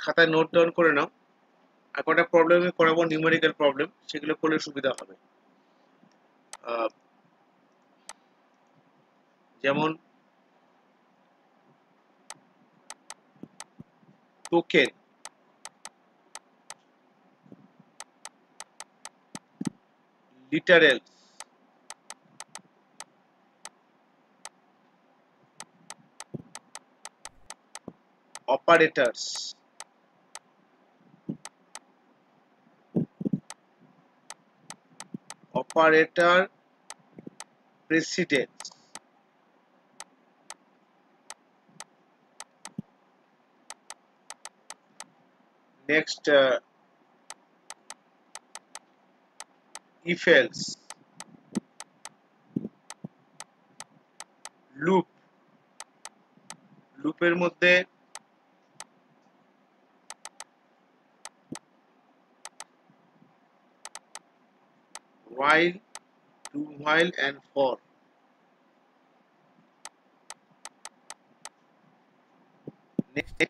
খাতায় note down করে নাও। আর কটা প্রবলেম করাবো, নিউমেরিক্যাল প্রবলেম, সেগুলো করলে সুবিধা হবে। যেমন token, literals, operators, operator precedence, next if else, loop, লুপের মধ্যে while, do while and for।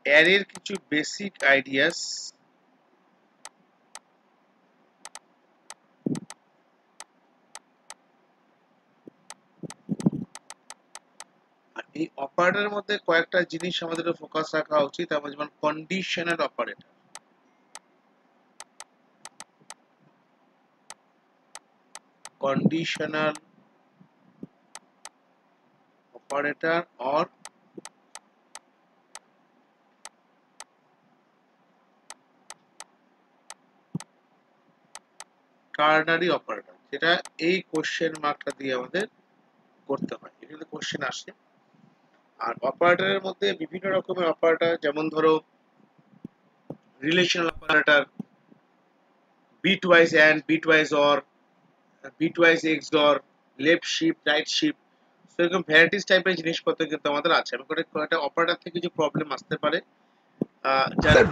অ্যারের কিছু বেসিক আইডিয়াস, আর এই অপারেটরের মধ্যে কয়েকটা জিনিস আমাদের ফোকাস রাখা উচিত, আমার যেমন conditional operator, conditional operator or ternary operator, যেটা এই কোশ্চেন মার্কটা দিয়ে আমাদের করতে হয়, এখানে কোশ্চেন আসে। আর অপারেটরের মধ্যে বিভিন্ন রকমের অপারেটর, যেমন ধরো relational operator, bitwise and, bitwise or, bitwise XOR, left shift, right shift, সেরকম ভ্যারাইটিস টাইপের জিনিসপত্র কিন্তু আমাদের আছে। আমি কয়েকটা অপারেটর থেকে কিছু প্রবলেম আসতে পারে, যার স্যার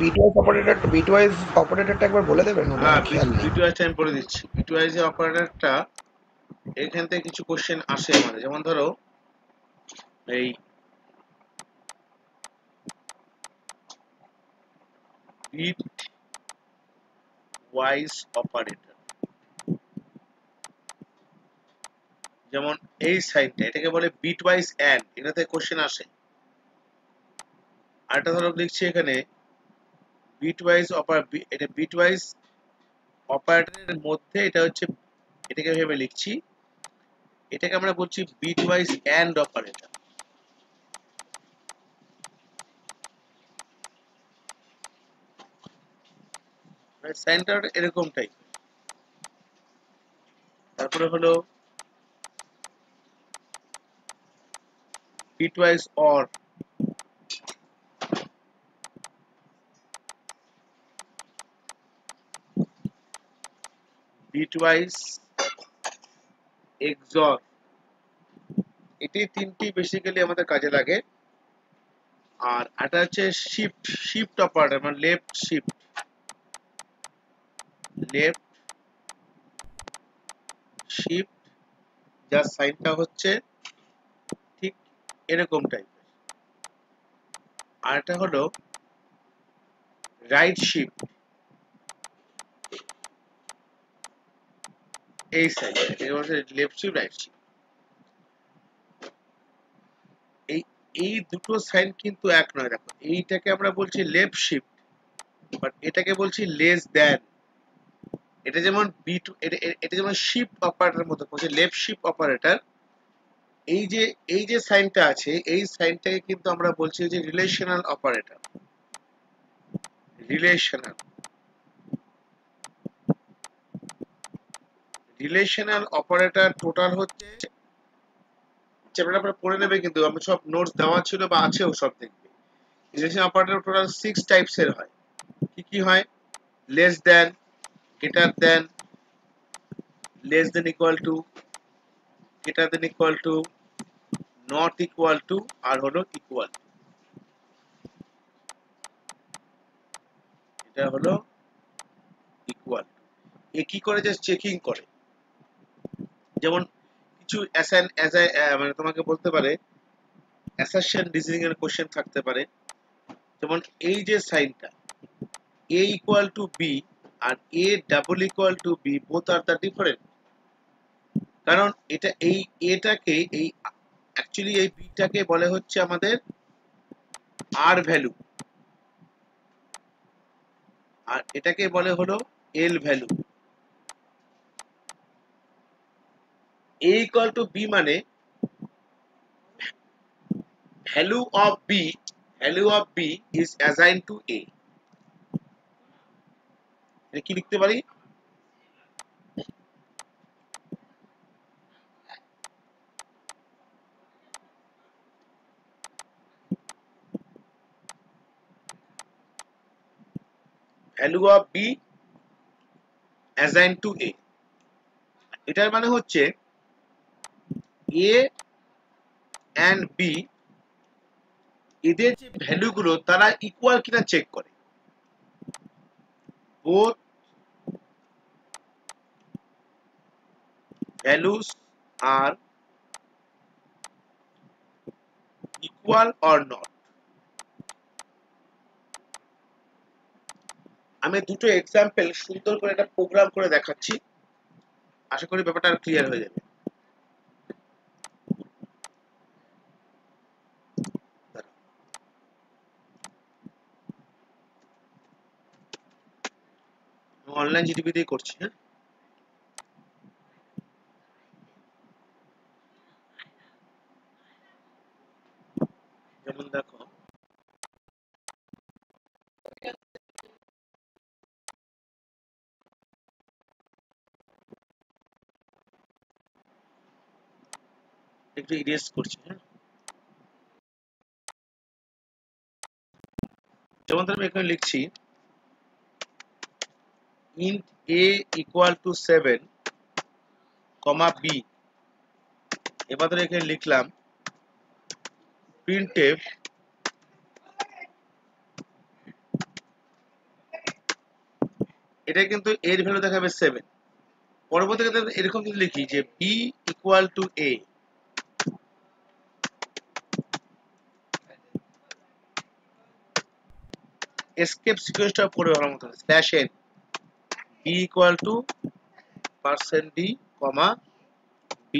বিটওয়াইজ অপারেটরটা একবার বলে দেবেন, নাহলে আমার খেয়াল নেই। বিটওয়াইজটা আমি বলে দিচ্ছি। বিটওয়াইজ অপারেটরটা এখান থেকে কিছু কোশ্চেন আসে আমাদের, যেমন ধরো এই বিট ওয়াইজ অপারেটর, যেমন এই সাইনটা, এটাকে বলে বিট ওয়াইজ এন্ড, এটাতে কোশ্চেন আসে। আরেকটা ধরো লিখছি এখানে বিট ওয়াইজ এটা বিট ওয়াইজ অপারেটরের মধ্যে, এটা হচ্ছে, এটাকে ভেবে লিখছি, এটাকে আমরা বলছি বিট ওয়াইজ এন্ড অপারেটর। সাইনটা এরকম টাইপ। তারপরে হলো বিটওয়াইজ অর, বিটওয়াইজ এক্সঅর, এটি তিনটি বেসিক্যালি আমাদের কাজে লাগে। আর এটা হচ্ছে শিফট, শিফট অপারেটর, মানে লেফট শিফট, লেফট শিফট, যার সাইনটা হচ্ছে ঠিক এরকম টাইপের। আর এটা হলো রাইট শিফট, এই side, left shift, right shift. এই এই দুটো সাইন কিন্তু এক নয়। দেখো, এইটাকে আমরা বলছি লেফট শিফট, বাট এটাকে বলছি লেস দ্যান। এটা যেমন এটা যেমন শিফট অপারেটরের মতো বলছে, লেফট শিফট অপারেটর। এই যে সাইনটা আছে, এই সাইনটাকে কিন্তু আমরা বলছি যে relational operator, relational. Relational operator total হচ্ছে, চ্যাপ্টার আপনারা পড়ে নেবে, কিন্তু আমি সব নোটস দেওয়া ছিল বা আছেও, সব দেখবে। রিলেশনাল অপারেটর টোটাল 6 টাইপস এর হয়। কি কি হয়? Less than, greater than, less than equal to, greater than equal to, not equal to, আর হলো ইকুয়াল। এটা হলো ইকুয়াল। এ কি করে? জাস্ট চেকিং করে। যেমন কিছু মানে তোমাকে বলতে পারে অ্যাসারশন রিজনিং এর কোশ্চেন থাকতে পারে। যেমন এই যে সাইনটা, a equal to b R a double equal to b both are the different, কারণ এটা এই এটাকে এই অ্যাকচুয়ালি এই বিটাকে বলে হচ্ছে আমাদের আর ভ্যালু, আর এটাকে বলে হলো এল value. a equal to b মানে value of b is assigned to a। এটা কি লিখতে পারি? value of b assigned to a, এটার মানে হচ্ছে a and b এদের যে ভ্যালু গুলো তারা ইকুয়াল কিনা চেক করে। both values are equal or not। আমি দুটো এক্সাম্পল সুন্দর করে একটা প্রোগ্রাম করে দেখাচ্ছি, আশা করি ব্যাপারটা ক্লিয়ার হয়ে যাবে। অনলাইন জিডিপি দিয়ে করছি। হ্যাঁ, যেমন দেখো একটু ইরেজ করছি। হ্যাঁ, যেমন ধরো আমি এখানে লিখছি int a equal to 7 comma b। এবার ধরো এখানে লিখলাম printf এটা কিন্তু এর ভ্যালু দেখাবে 7। পরবর্তী ক্ষেত্রে এরকম যদি লিখি যে b equal to a, escape সিকোয়েন্সটা পড়ে ভালো মতো slash n b equal to %d comma b।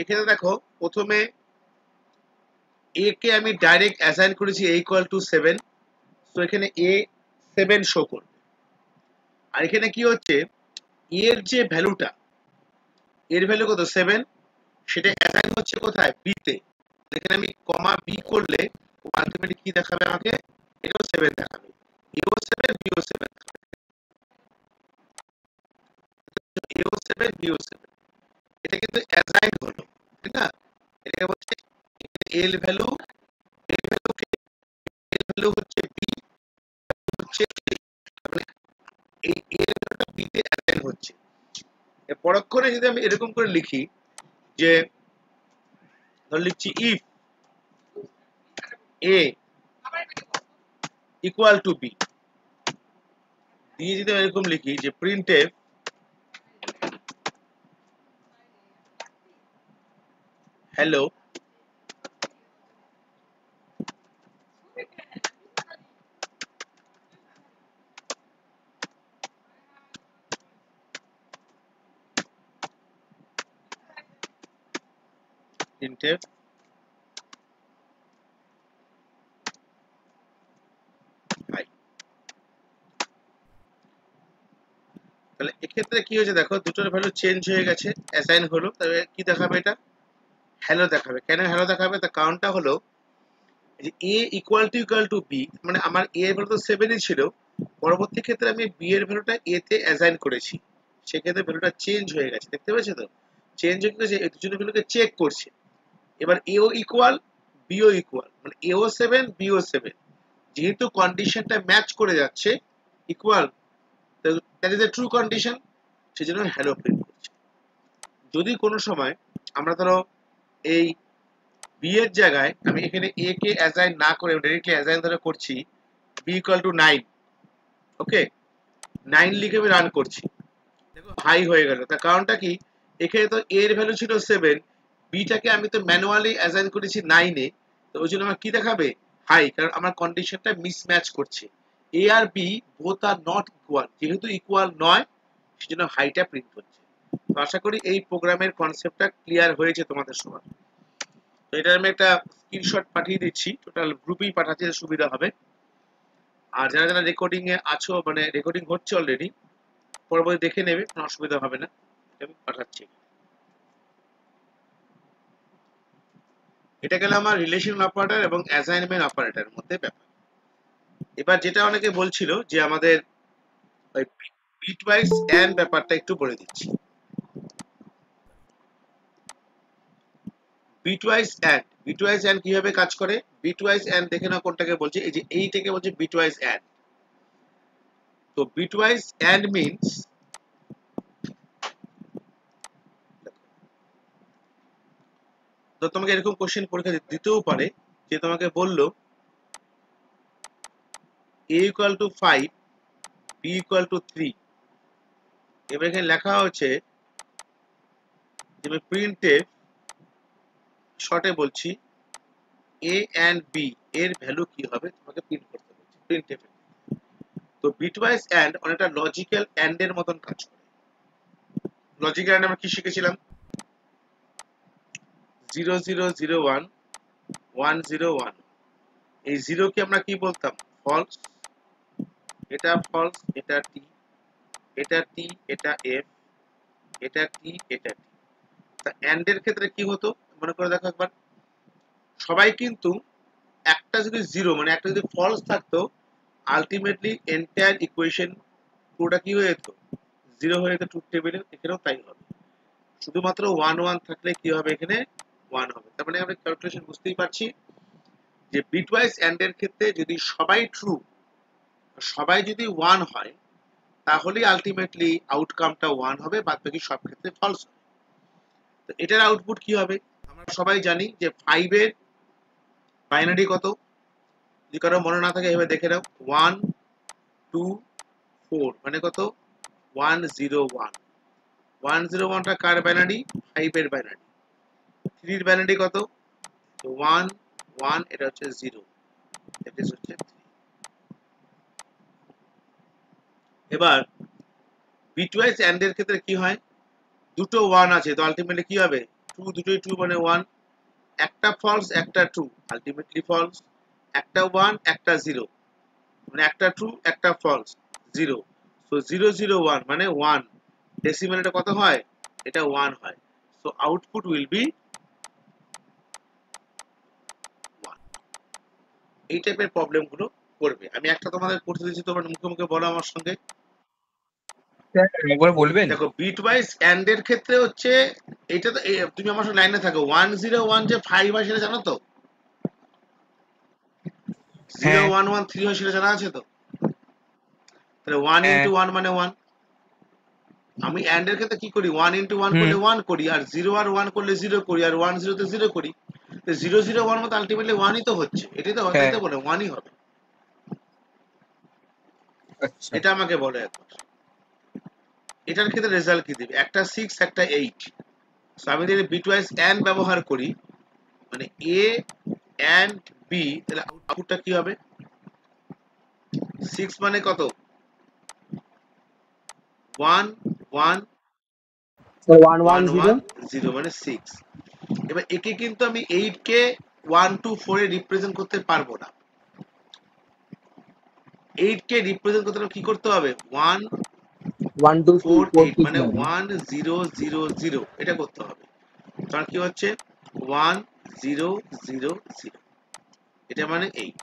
এখানে দেখো প্রথমে a কে আমি ডাইরেক্ট অ্যাসাইন করেছি a equal to 7, তো এখানে a 7 শো করবে। আর এখানে কি হচ্ছে এর যে ভ্যালুটা, এর ভ্যালু কত 7, সেটা অ্যাসাইন হচ্ছে কোথায় b তে। এখানে আমি কমা b করলে আলটিমেটলি কি দেখাবে আমাকে, এটাও 7 দেখাবে, এও 7 বিও 7, এও 7 বিও 7। এটা কিন্তু অ্যাসাইন হলো, ঠিক না? এটা হচ্ছে এল ভ্যালু, এল ভ্যালু কে, এল ভ্যালু হচ্ছে b হচ্ছে a, মানে এই এল ভ্যালুটা b তে অ্যাসাইন হচ্ছে। এর পরক্ষণে যদি আমি এরকম করে লিখি যে ধর লিখছি if a equal to b, দিয়ে যদি আমি এরকম লিখি যে printf hello printf hi, তাহলে এক্ষেত্রে কি হয়েছে দেখো দুটোর ভ্যালু চেঞ্জ হয়ে গেছে, অ্যাসাইন হলো। তবে কি দেখাবে, এটা হ্যালো দেখাবে। কেন হ্যালো দেখাবে, তার কারণটা হলো যে a ইকুয়াল টু b, মানে আমার a এর ভ্যালু তো 7ই ছিল, পরবর্তী ক্ষেত্রে আমি b এর ভ্যালুটা a তে অ্যাসাইন করেছি, সেক্ষেত্রে ভ্যালুটা চেঞ্জ হয়ে গেছে। দেখতে পেয়েছো তো, চেঞ্জ হয়ে গেছে, এই দুজনের ভ্যালুকে চেক করছে। এবার a ও ইকুয়াল b ও ইকুয়াল, মানে a ও 7 b ও 7, যেহেতু কন্ডিশনটা ম্যাচ করে যাচ্ছে equal, that is a true condition, সেজন্য হ্যালো প্রিন্ট করছে। যদি কোনো সময় আমরা ধরো এই b এর জায়গায় আমি এখানে a কে অ্যাসাইন না করে ডাইরেক্টলি অ্যাসাইন ধরে করছি b ইকুয়াল টু 9, ওকে 9 লিখে আমি রান করছি, দেখো হাই হয়ে গেল। তার কারণটা কি, এখানে তো a এর ভ্যালু ছিল 7, b টাকে আমি তো ম্যানুয়ালি অ্যাসাইন করেছি 9 এ, তো ওই জন্য আমার কি দেখাবে হাই, কারণ আমার কন্ডিশনটা মিসম্যাচ করছে। এ আর বি বোথ আর নট ইকুয়াল, যেহেতু ইকুয়াল নয় সেজন্য হাইটা প্রিন্ট হচ্ছে। তো আশা করি এই প্রোগ্রামের কনসেপ্টটা ক্লিয়ার হয়েছে তোমাদের সবার। তো এটা আমি একটা স্ক্রিনশট পাঠিয়ে দিচ্ছি, টোটাল গ্রুপেই পাঠাতে সুবিধা হবে। আর যারা যারা রেকর্ডিং এ আছো, মানে রেকর্ডিং হচ্ছে অলরেডি, পরবর্তী দেখে নেবে, কোনো অসুবিধা হবে না। আমি পাঠাচ্ছি। এটা গেল আমার রিলেশন অপারেটর এবং অ্যাসাইনমেন্ট অপারেটরের মধ্যে ব্যাপার। এবার যেটা অনেকে বলছিল যে আমাদের বিট ওয়াইজ এন্ড ব্যাপারটা একটু বলে দিচ্ছি। বিটওয়াইজ এন্ড কিভাবে কাজ করে? বিটওয়াইজ এন্ড দেখে নাও কোনটাকে বলছে, এই যে এইটাকে বলছে বিটওয়াইজ এন্ড। তো বিটওয়াইজ এন্ড মিন্স, তো তোমাকে এরকম কোশ্চেন পরীক্ষা দিতেও পারে যে তোমাকে বললো a equal to 5, b equal to 3। এবার এখানে লেখা হচ্ছে যে প্রিন্টএফ, শর্টে বলছি, a and b এর ভ্যালু কি হবে তোমাকে প্রিন্ট করতে বলছে প্রিন্টএফ। তো বিটওয়াইজ এন্ড অনেকটা লজিক্যাল এন্ড এর মতন কাজ করে। লজিক্যাল এন্ড আমরা কি শিখেছিলাম? 0 0 0 1 1 0 1। এই জিরো কে আমরা কি বলতাম? ফলস। এটা ফলস, এটা টি, এটা টি, এটা এফ, এটা টি, এটা টি। তা এন্ড এর ক্ষেত্রে কি হতো মনে করে দেখো একবার। সবাই কিন্তু একটা যদি জিরো, মানে একটা যদি ফলস থাকতো, আলটিমেটলি এন্টায়ার ইকুয়েশন পুরোটা কি হয়ে যেত? জিরো হয়ে যেত ট্রুথ টেবিলে। এখানেও তাই হবে। শুধুমাত্র 1 1 থাকলে কি হবে? এখানে 1 হবে। তার মানে আমরা ক্যালকুলেশন বুঝতেই পারছি যে বিটওয়াইজ এন্ড এর ক্ষেত্রে যদি সবাই ট্রু, সবাই যদি 1 হয়, তাহলেই আলটিমেটলি আউটকামটা 1 হবে, বাদ বাকি সব ক্ষেত্রে ফলস হবে। তো এটার আউটপুট কি হবে? আমরা সবাই জানি যে 5 এর বাইনারি কত? যদি কারো মনে না থাকে এভাবে দেখে নাও, 1 2 4 মানে কত? 1 0 1। 1 0 1টা কার বাইনারি? 5 এর বাইনারি। 3 এর বাইনারি কত? 1 1, এটা হচ্ছে 0, এটা হচ্ছে 3। এবার বিটওয়াইজ এন্ড এর ক্ষেত্রে কি হয়? দুটো 1 আছে, তো আলটিমেটলি কি হবে? 2 দুটোই 2 মানে 1। একটা ফলস একটা ট্রু, আলটিমেটলি ফলস। একটা 1 একটা 0, মানে একটা ট্রু একটা ফলস, 0। সো 0 0 1 মানে 1। ডেসিমাল এটা কত হয়? এটা 1 হয়। So output will be 1। এই টাইপের প্রবলেম গুলো করবে। আমি একটা তোমাদের করতে দিচ্ছি, তোমার মুখে মুখে বলো আমার সঙ্গে। একবার বলবেন? দেখো বিটওয়াইজ এন্ড এর ক্ষেত্রে হচ্ছে, এটা তো তুমি আমার সঙ্গে লাইনে থাকো, 1 0 1 যে 5 হয় সেটা জানো তো? 0 হ্যাঁ 1 1 3 হয় সেটা জানা আছে তো? তাহলে 1 হ্যাঁ। ইন্টু 1 মানে 1। আমি এন্ড এর ক্ষেত্রে কি করি? 1 ইন্টু 1 হুম। করলে 1 করি, আর 0 আর 1 করলে 0 করি, আর 1 0 তে 0 করি। তো 0 0 1 মতো আলটিমেটলি 1ই তো হচ্ছে। এটাই তো, তাই হ্যাঁ। তো বলে 1ই হবে। আচ্ছা। এটা আমাকে বলে একবার। এটার ক্ষেত্রে রেজাল্ট কি দিবে? একটা 6 একটা 8। সো আমি যদি বিটওয়াইজ এন্ড ব্যবহার করি, মানে এ এন্ড বি, তাহলে আউটপুটটা কি হবে? 6 মানে কত? 1 1 ওয়ান ওয়ান 1 জিরো 1 0 মানে 6। এবার একে কিন্তু আমি 8 কে 1 2 4 এ রিপ্রেজেন্ট করতে পারবো না। 8 কে রিপ্রেজেন্ট করতে হলে কি করতে হবে? 1 1 2 3 4 4 8 6 মানে 9। 1 0 0 0 এটা করতে হবে। তার কি হচ্ছে? 1 0 0 0, এটা মানে 8।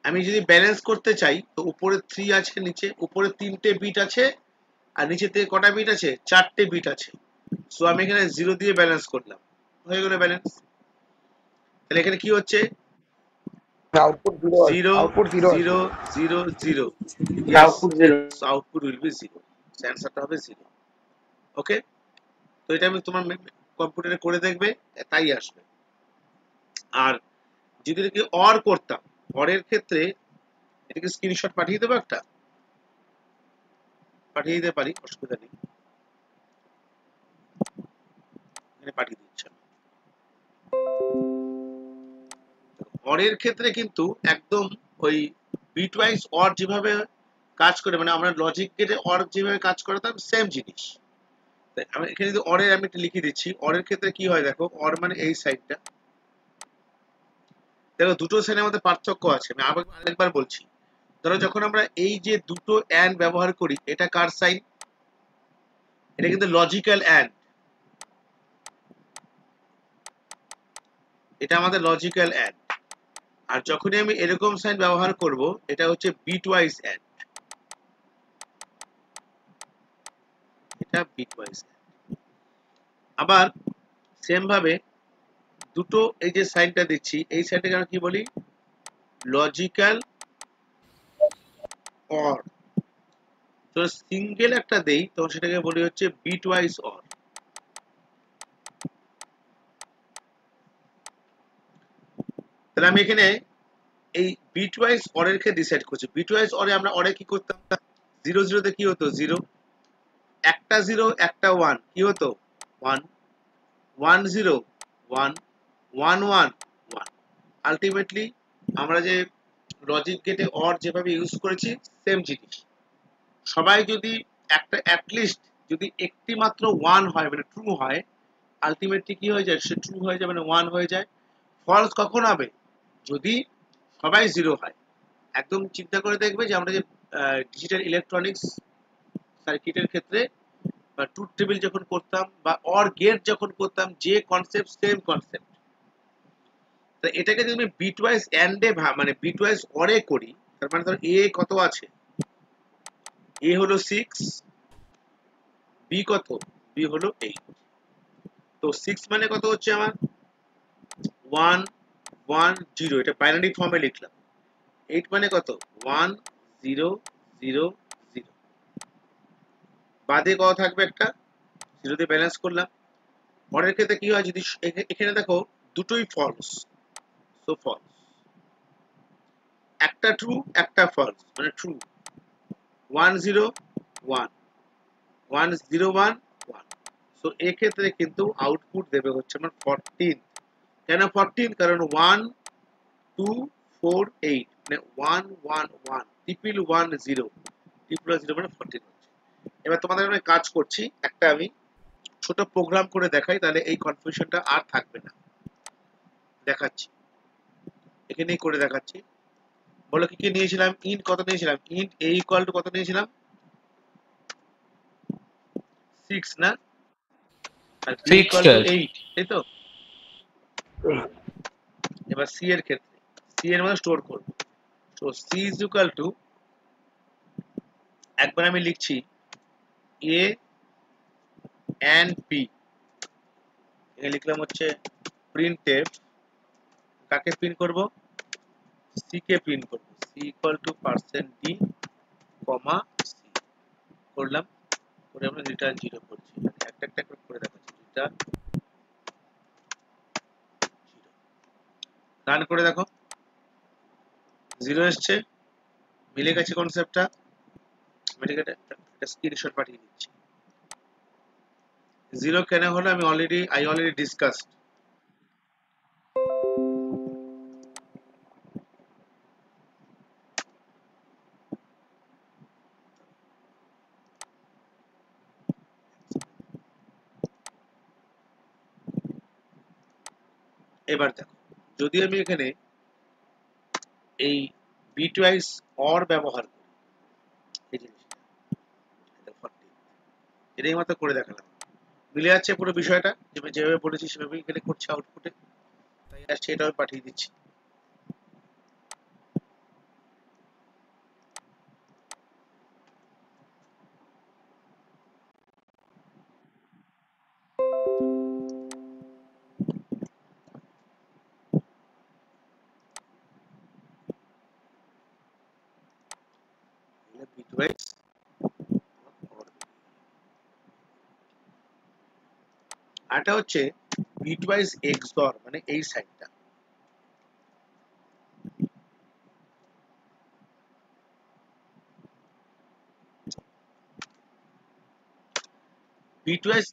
আমি যদি ব্যালেন্স করতে চাই, তো উপরে 3 আছে, নিচে উপরে 3টে বিট আছে, আর নিচে থেকে কটা বিট আছে? 4টে বিট আছে। সো আমি এখানে 0 দিয়ে ব্যালেন্স করলাম, হয়ে গেল ব্যালেন্স। তাহলে এখানে কি হচ্ছে? আউটপুট জিরো আসবে, 0 আউটপুট জিরো 0 আসবে। 0 0। Yes. Output zero. So output will be 0। অ্যান্সারটা হবে 0। ওকে। তো এটা আমি তোমার কম্পিউটারে করে দেখবে, তাই আসবে। আর যদি এটাকে অর করতাম, অরের ক্ষেত্রে এটাকে স্ক্রিনশট পাঠিয়ে দেবো, একটা পাঠিয়ে দিতে পারি, অসুবিধা নেই। এখানে পাঠিয়ে দিচ্ছি। অরের ক্ষেত্রে কিন্তু একদম ওই বিটওয়াইজ অর যেভাবে কাজ করে, মানে আমরা লজিক গেটে অর যেভাবে কাজ করতাম সেম জিনিস। তাই আমি এখানে যদি অরের আমি একটা লিখে দিচ্ছি, অরের ক্ষেত্রে কি হয় দেখো, অর মানে এই সাইডটা, দেখো দুটো সাইডের মধ্যে পার্থক্য আছে। আমি আরেকবার বলছি, ধরো যখন আমরা এই যে দুটো অ্যান্ড ব্যবহার করি, এটা কার সাইন? এটা কিন্তু লজিক্যাল অ্যান্ড, এটা আমাদের লজিক্যাল অ্যান্ড। আর যখনই আমি এরকম সাইন ব্যবহার করব, এটা হচ্ছে বিটওয়াইজ অ্যান্ড, এটা বিটওয়াইজ। আবার সেম ভাবে দুটো এই যে সাইনটা দিচ্ছি, এই সাইনটাকে আমরা কি বলি? Logical or. তো সিঙ্গেল একটা দেই তখন সেটাকে বলি হচ্ছে বিটওয়াইজ অর। তাহলে আমি এখানে এই বিটওয়াইজ অরের কে ডিসাইড করছি। বিটওয়াইজ অরে আমরা অরে কি করতাম? 0 0 তে কি হতো? 0, একটা 0 একটা 1 কি হতো? 1, 1 0 1, 1 1 1। আলটিমেটলি আমরা যে লজিক গেটে অর যেভাবে ইউজ করেছি সেম জিনিস। সবাই যদি একটা অ্যাটলিস্ট যদি একটি মাত্র 1 হয়, মানে ট্রু হয়, আলটিমেটলি কি হয়ে যায়? সে ট্রু হয়ে যায়, মানে 1 হয়ে যায়। ফলস কখন হবে? যদি সবাই 0 হয়। একদম চিন্তা করে দেখবে যে আমরা যে ডিজিটাল ইলেকট্রনিক্স সার্কিটের ক্ষেত্রে বা ট্রুথ টেবিল যখন করতাম বা অর গেট যখন করতাম, যে কনসেপ্ট সেম কনসেপ্ট। তো এটাকে যদি আমি বিটওয়াইজ অ্যান্ডে মানে বিটওয়াইজ অরে করি, তার মানে ধর এ কত আছে? এ হলো 6, বি কত? বি হলো 8। তো 6 মানে কত হচ্ছে আমার? 1 1 0, এটা বাইনারি ফর্মে লিখলাম। 8 মানে কত? 1 0 0 0। বাদে কত থাকবে? একটা 0 দিয়ে ব্যালেন্স করলাম। পরের ক্ষেত্রে কি হয়? যদি এখানে দেখো দুটোই ফলস, সো ফলস। একটা ট্রু একটা ফলস, মানে ট্রু। 1 0 1 1 0 1 1। সো এক্ষেত্রে কিন্তু আউটপুট দেবে হচ্ছে আমার 14। কেন 14? কারণ 1 2 4 8, মানে 1 1 1 ট্রিপল 1 0, ট্রিপল 0 মানে 14 হচ্ছে। এবার তোমাদের আমি কাজ করছি, একটা আমি ছোট প্রোগ্রাম করে দেখাই, তাহলে এই কনফিউশনটা আর থাকবে না। দেখাচ্ছি, এখানেই করে দেখাচ্ছি। বলো কি কি নিয়েছিলাম? ইন্ট কত নিয়েছিলাম? ইন্ট a ইকুয়াল টু কত নিয়েছিলাম? 6 না? আর b 6, ইকুয়াল টু sir. 8, তাই তো? এবার c এর ক্ষেত্রে c এর মধ্যে স্টোর করব। তো c ইজ ইকুয়াল টু, একবার আমি লিখছি a and b, এখানে লিখলাম হচ্ছে printf। কাকে প্রিন্ট করব? c কে প্রিন্ট করব। c equal to %d, comma c করলাম, করে আমরা রিটার্ন 0 করছি। একটা একটা করে দেখাচ্ছি। রিটার্ন 0, রান করে দেখো 0 এসছে, মিলে গেছে কনসেপ্টটা। আমি এটাকে একটা স্ক্রিনশট পাঠিয়ে দিচ্ছি। 0 কেন হলো? আমি অলরেডি ডিসকাসড। এবার দেখো, যদি আমি এখানে এই বিটওয়াইজ অর ব্যবহার করি, এই জিনিসটা এটাই মাত্র করে দেখালাম, মিলে যাচ্ছে পুরো বিষয়টা। যেভাবে বলেছি সেভাবেই এখানে করছে আউটপুটে, তাই আসছে, এটা আমি পাঠিয়ে দিচ্ছি। বিটওয়াইজ আরটা হচ্ছে বিটওয়াইজ এক্সঅর, মানে এই সাইডটা। বিটওয়াইজ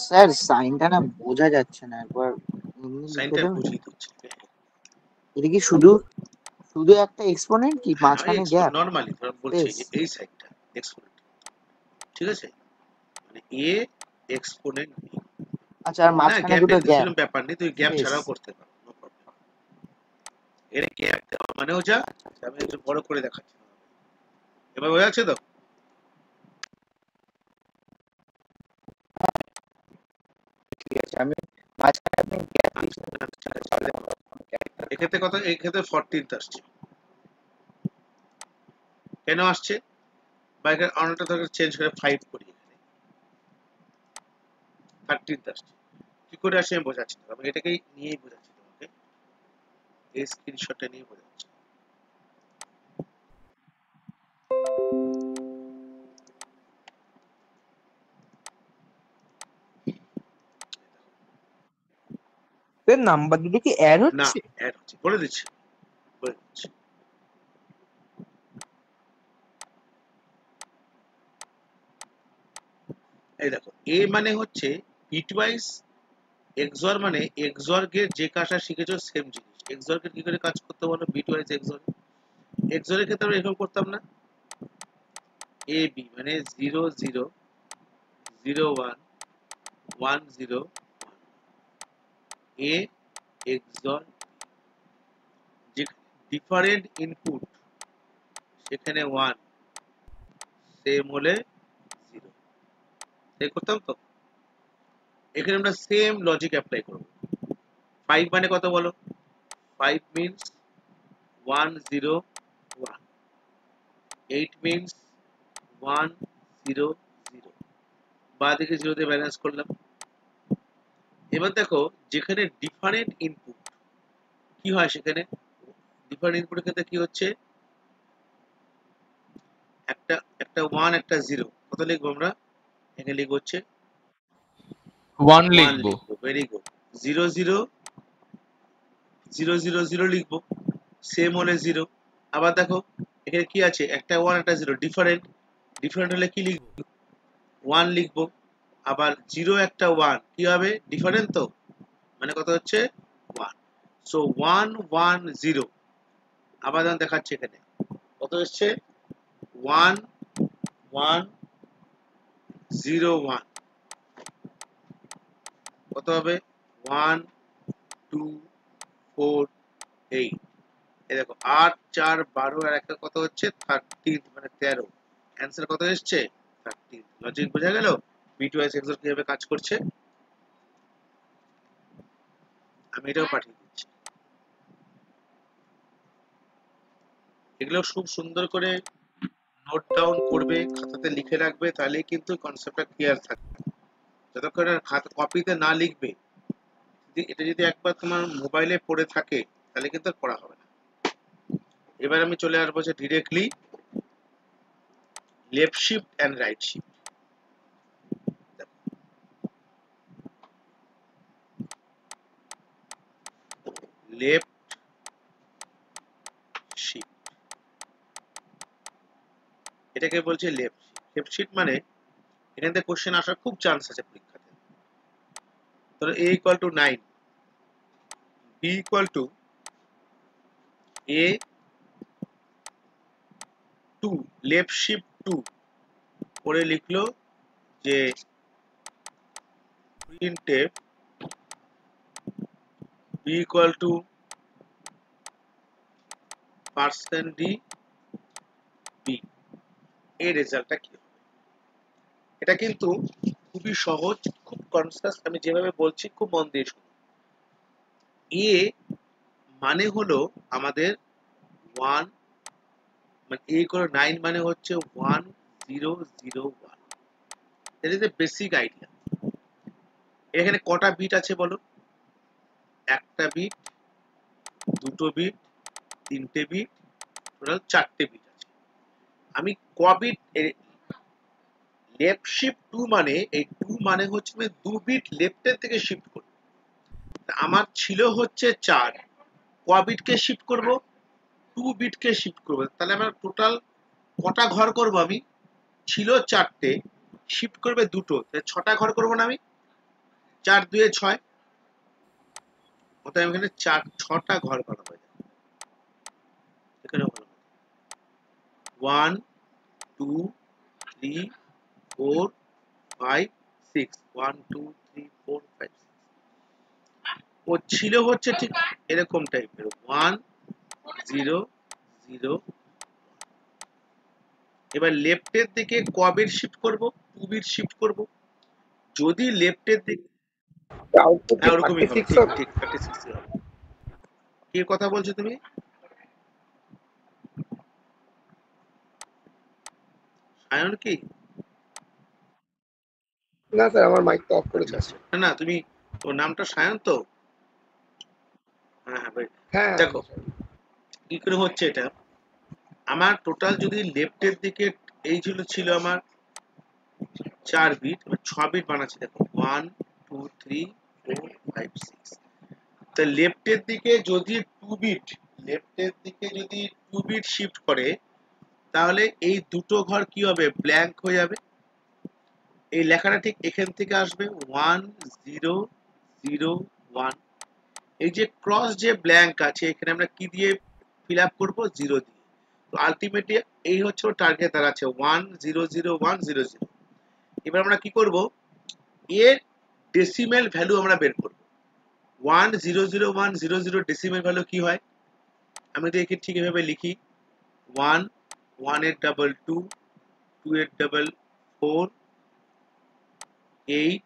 স্যার সাইনটা না বোঝা যাচ্ছে না, একবার এমনি লিখে সাইনটা দেবেন? বুঝিয়ে দিচ্ছি। এটা কি শুধু শুধু একটা এক্সপোনেন্ট কি মাঝখানে গ্যাপ নরমালি ধর বলছি স্পেস? যে এই সাইডটা এক্সপোনেন্ট, ঠিক আছে, মানে এ এক্সপোনেন্ট বি। আচ্ছা, আর না মাঝখানে গ্যাপের দুটো গ্যাপ সেরকম ব্যাপার নেই, তুই গ্যাপ স্পেস। ছাড়াও করতে পারো, নো প্রবলেম। এর গ্যাপ দেওয়া মানেও যা, আমি একটু বড় করে দেখাচ্ছি, এবার বোঝা যাচ্ছে তো? ঠিক আছে, আমি মাঝখানে আপনি গ্যাপ আচ্ছা দিয়েছেন, ঠিক আছে, তাহলে দেখো আমার কোনো ক্যারেক্টার এক্ষেত্রে কত, এই ক্ষেত্রে 14th আসছে, কেন আসছে? বা এখানে অনেকটা ধরে চেঞ্জ করে 5 করি, এখানে 13th আসছে। কি করে আসে আমি বোঝাচ্ছি না, আমি এটাকেই নিয়েই বোঝাচ্ছি তোমাকে, এই স্ক্রিনশটটা নিয়ে বোঝাচ্ছি। নাম্বার দুটো কি অ্যাড না হচ্ছে? অ্যাড হচ্ছে, বলে দিচ্ছি বলে দিচ্ছি। এই দেখো এ মানে হচ্ছে বিটওয়াইজ এক্সঅর, মানে এক্সঅর গেট যে কাজটা শিখেছো সেম জিনিস। এক্সঅর গেট কি করে কাজ করতে বলো, বিটওয়াইজ এক্সঅর। এক্সঅর এর ক্ষেত্রে আমরা এরকম করতাম না, এ বি মানে 0 0 0 1 1 0 এ এক্সঅর, যেখানে ডিফারেন্ট ইনপুট সেখানে 1, সেম হলে 0, তাই করতাম তো। এখানে আমরা সেম লজিক অ্যাপ্লাই করব। 5 মানে কত বলো, 5 means 1 0 1, 8 means 1 0 0, বাঁ দিকে 0 দিয়ে ব্যালেন্স করলাম। এবার দেখো যেখানে ডিফারেন্ট ইনপুট কি হয়, সেখানে ডিফারেন্ট ইনপুটের ক্ষেত্রে কি হচ্ছে, একটা একটা 1 একটা 0, কত লিখবো আমরা, এখানে লিখবো হচ্ছে 1 1 লিখবো। লিখবো, ভেরি গুড। 0 0 0 0 0 লিখবো, সেম হলে 0। আবার দেখো এখানে কি আছে, একটা 1 একটা 0, ডিফারেন্ট, ডিফারেন্ট হলে কি লিখবো, 1 লিখবো। আবার 0 একটা 1 কি হবে, ডিফারেন্ট তো, মানে কত হচ্ছে 1। সো 1 1 0, আবার যেমন দেখাচ্ছে এখানে কত এসছে, 1 1 0 1, কত হবে 1 2 4 8। এই দেখো 8 4 12 আর একটা কত হচ্ছে 13, মানে 13। অ্যান্সার কত এসছে 13। লজিক বোঝা গেল, বিটওয়াইজ এক্সর কিভাবে কাজ করছে। আমি এটাও পাঠিয়ে দিচ্ছি, এগুলো খুব সুন্দর করে নোট ডাউন করবে, খাতাতে লিখে রাখবে, তাহলেই কিন্তু কনসেপ্টটা ক্লিয়ার থাকবে। যতক্ষণ খাতা কপিতে না লিখবে, এটা যদি একবার তোমার মোবাইলে পড়ে থাকে তাহলে কিন্তু আর পড়া হবে না। এবার আমি চলে আসবো যে directly left shift and right shift. Left shift, এটাকে বলছে লেফট শিফট। লেফট শিফট মানে এখান থেকে কোশ্চেন আসার খুব চান্স আছে পরীক্ষাতে। ধরো a equal to 9, b equal to a 2, left shift 2 করে লিখলো যে printf b equal to %d b, এর রেজাল্টটা কি হবে। এটা কিন্তু খুবই সহজ, খুব কনসাস, আমি যেভাবে বলছি খুব মন দিয়ে শুনুন। এ মানে হলো আমাদের 1, মানে এ করে 9 মানে হচ্ছে 1 0 0 1, that is the basic idea. এখানে কটা বিট আছে বলো, একটা বিট, দুটো বিট, তিনটে বিট, টোটাল 4টে বিট আছে। আমি ক বিট, লেফট শিফট 2 মানে এই 2 মানে হচ্ছে আমি 2 বিট লেফটের থেকে শিফট করব। আমার ছিল হচ্ছে 4, ক বিটকে শিফট করব, 2 বিটকে শিফট করব। তাহলে আমার টোটাল কটা ঘর করব, আমি ছিল 4টে, শিফট করবে দুটো, তাহলে 6টা ঘর করব না আমি, 4 2 6, অতএব এখানে 6টা ঘর করা হয়ে যাবে। এখানে ভালো 1 2 3 4 5 6 1 2 3 4 5 6 ও ছিল হচ্ছে ঠিক এরকম টাইপের 1 0 0। এবার লেফটের দিকে ক বিট শিফট করব, 2 বিট শিফট করব। যদি লেফটের দিকে আউটপুট কি ওরকমই হবে, 36 ঠিক হবে? ঠিক 36 হবে। কি কথা বলছো তুমি? সায়ন কি? না স্যার, আমার মাইক তো অফ করেছে। আচ্ছা না না, তুমি ওর নামটা সায়ন তো? হ্যাঁ হ্যাঁ ভাই। হ্যাঁ দেখো কি করে হচ্ছে এটা, আমার টোটাল যদি লেফটের দিকে এই ছিল আমার 4 বিট, 6 বিট বানাচ্ছি। দেখো 1 2 3 4 5 6। তো লেফটের দিকে যদি 2 বিট, লেফটের দিকে যদি 2 বিট শিফট করে, তাহলে এই দুটো ঘর কি হবে, ব্ল্যাঙ্ক হয়ে যাবে। এই লেখাটা ঠিক এখান থেকে আসবে 1 0 0 1। এই যে ক্রস যে ব্ল্যাঙ্ক আছে, এখানে আমরা কি দিয়ে ফিল আপ করবো, 0 দিয়ে। তো আলটিমেটলি এই হচ্ছে টার্গেট দাঁড়াচ্ছে 1 0 0 1 0 0। এবার আমরা কি করব, এর ডেসিমেল ভ্যালু আমরা বের করব। 1 0 0 1 0 0 ডেসিমেল ভ্যালু কি হয়, আমি যদি একে ঠিক এভাবে লিখি 1 1 এর ডাবল 2 2 এর ডাবল 4 8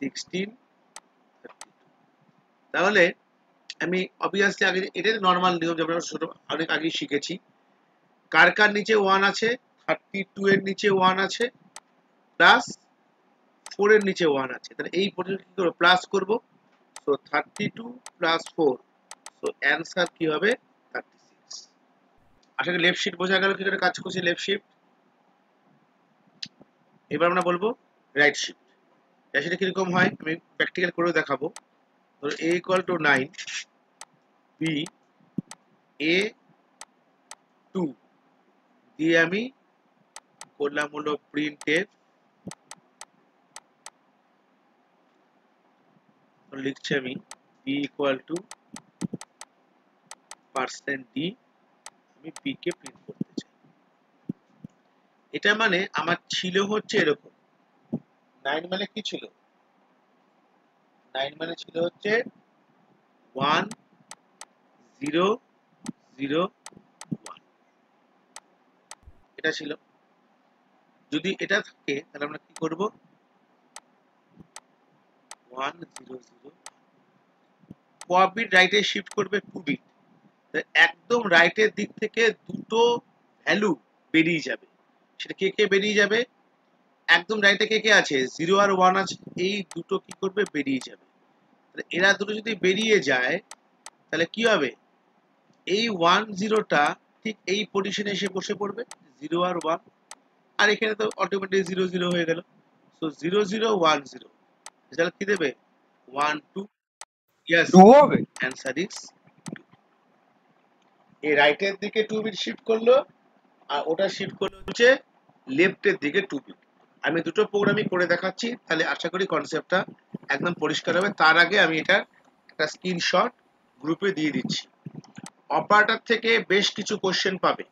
16 32। তাহলে আমি অবভিয়াসলি আগে এটা নরমাল নিয়ম, যেমন আমরা ছোট অনেক আগে শিখেছি। কার কার নিচে 1 আছে, 32 এর নিচে 1 আছে, প্লাস 4 এর নিচে 1 আছে। তাহলে এই পর্যন্ত কি করব, প্লাস করব। সো 32 প্লাস 4, সো অ্যানসার কি হবে 36। আশা করি লেফট শিফট বোঝা গেল কি করে কাজ করছে লেফট শিফট। এবার আমরা বলবো রাইট শিফট। রাইট শিফটে কিরকম হয় আমি প্র্যাকটিক্যাল করেও দেখাবো। ধরো a equal to 9, b a 2 দিয়ে আমি করলাম হলো প্রিন্ট এফ, লিখছি আমি b ইকুয়াল টু %d, আমি b কে প্রিন্ট করতে চাই। এটা মানে আমার ছিল হচ্ছে এরকম 9 মানে কি ছিল, 9 মানে ছিল হচ্ছে 1 0 0 1, এটা ছিল। যদি এটা থাকে তাহলে আমরা কি করব, 1 0 0 ক বিট রাইটে শিফট করবে, 2 বিট। একদম রাইটের দিক থেকে দুটো ভ্যালু বেরিয়ে যাবে। সেটা কে কে বেরিয়ে যাবে, একদম রাইটে কে কে আছে, 0 আর 1 আছে, এই দুটো কি করবে, বেরিয়ে যাবে। এরা দুটো যদি বেরিয়ে যায় তাহলে কি হবে, এই 1 0টা ঠিক এই পজিশনে এসে বসে পড়বে, 0 আর 1। আর এখানে তো অটোমেটিক 0 0 হয়ে গেল। সো 0 0 1 0, রেজাল্ট কি দেবে 1 2। ইয়েস, 2 হবে। অ্যান্সার ইজ এই রাইটের দিকে 2 বিট শিফট করলো, আর ওটা শিফট করলো হচ্ছে লেফটের দিকে 2 বিট। আমি দুটো প্রোগ্রামই করে দেখাচ্ছি, তাহলে আশা করি কনসেপ্টটা একদম পরিষ্কার হবে। তার আগে আমি এটা একটা স্ক্রিনশট গ্রুপে দিয়ে দিচ্ছি। অপারেটর থেকে বেশ কিছু কোশ্চেন পাবে,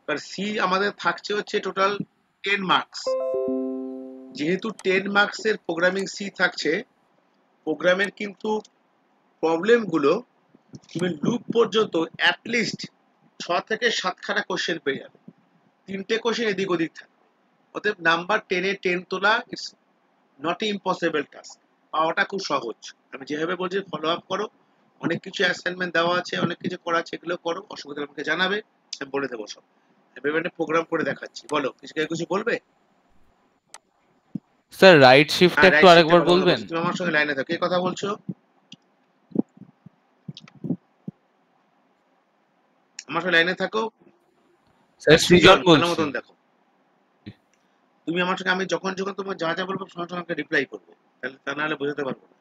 কারণ সি আমাদের থাকছে হচ্ছে টোটাল 10 মার্কস। যেহেতু 10 মার্কসের প্রোগ্রামিং সি থাকছে, প্রোগ্রামের কিন্তু প্রবলেমগুলো তুমি লুপ পর্যন্ত অ্যাটলিস্ট 6 থেকে 7খানা কোশ্চেন পেয়ে যাবে। 3টে কোশ্চেন এদিক ওদিক থাকবে। অতএব নাম্বার 10-এ 10 তোলা ইটস নট ইম্পসিবল টাস্ক, পাওয়াটা খুব সহজ। আমি যেভাবে বলছি ফলো আপ করো, অনেক কিছু অ্যাসাইনমেন্ট দেওয়া আছে, অনেক কিছু করা আছে, এগুলো করো, অসুবিধা আমাকে জানাবে, আমি বলে দেবো সব। আমি প্রোগ্রাম করে দেখাচ্ছি, বলো কিছু বলবে? স্যার রাইট শিফট হ্যাঁ একটু রাইট শিফটের আরেকবার কথা বলবেন? বলছি, তুমি আমার সঙ্গে লাইনে থাকো। কে কথা বলছো? আমার সঙ্গে লাইনে থাকো। স্যার সৃজন ভালো বলছি। মতন দেখো, তুমি আমার সঙ্গে, আমি যখন যখন তোমার যা যা বলবো সঙ্গে সঙ্গে আমাকে রিপ্লাই করবে, তাহলে তা নাহলে বোঝাতে পারবো না।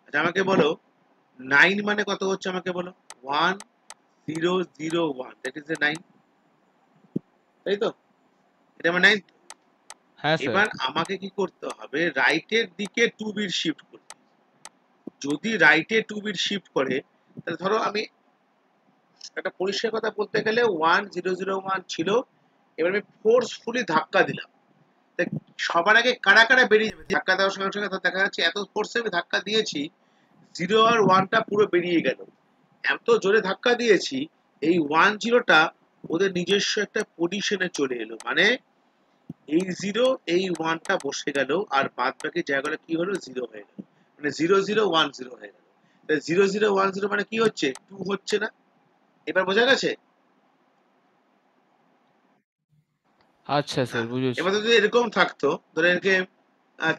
আচ্ছা আমাকে বলো 9 মানে কত হচ্ছে, আমাকে বলো। 1 0 0 1, দ্যাট ইজ এ 9, তাই তো? এটা আমার 9। হ্যাঁ স্যার। এবার আমাকে কি করতে হবে, রাইটের দিকে 2 বিট শিফট করতে। যদি রাইটে 2 বিট শিফট করে, তাহলে ধরো আমি একটা পরিষ্কার কথা বলতে গেলে 1001 ছিল, এবার আমি ফোর্সফুলি ধাক্কা দিলাম। সবার আগে কারা কারা বেরিয়ে যাবে, ধাক্কা দেওয়ার সঙ্গে সঙ্গে দেখা যাচ্ছে এত ফোর্সে আমি ধাক্কা দিয়েছি 0 আর 1টা পুরো বেরিয়ে গেল। এত জোরে ধাক্কা দিয়েছি এই 10টা ওদের নিজস্ব একটা পজিশনে চলে এলো, মানে এই 0 এই 1টা বসে গেল আর বাদ বাকি জায়গাগুলো কি হলো 0 হয়ে গেল, মানে 0010 হয়ে গেল। 0010 মানে কি হচ্ছে 2 হচ্ছে না। এবার বোঝা গেছে? আচ্ছা স্যার, বুঝেছি। এবার যদি এরকম থাকতো, ধরে এরকে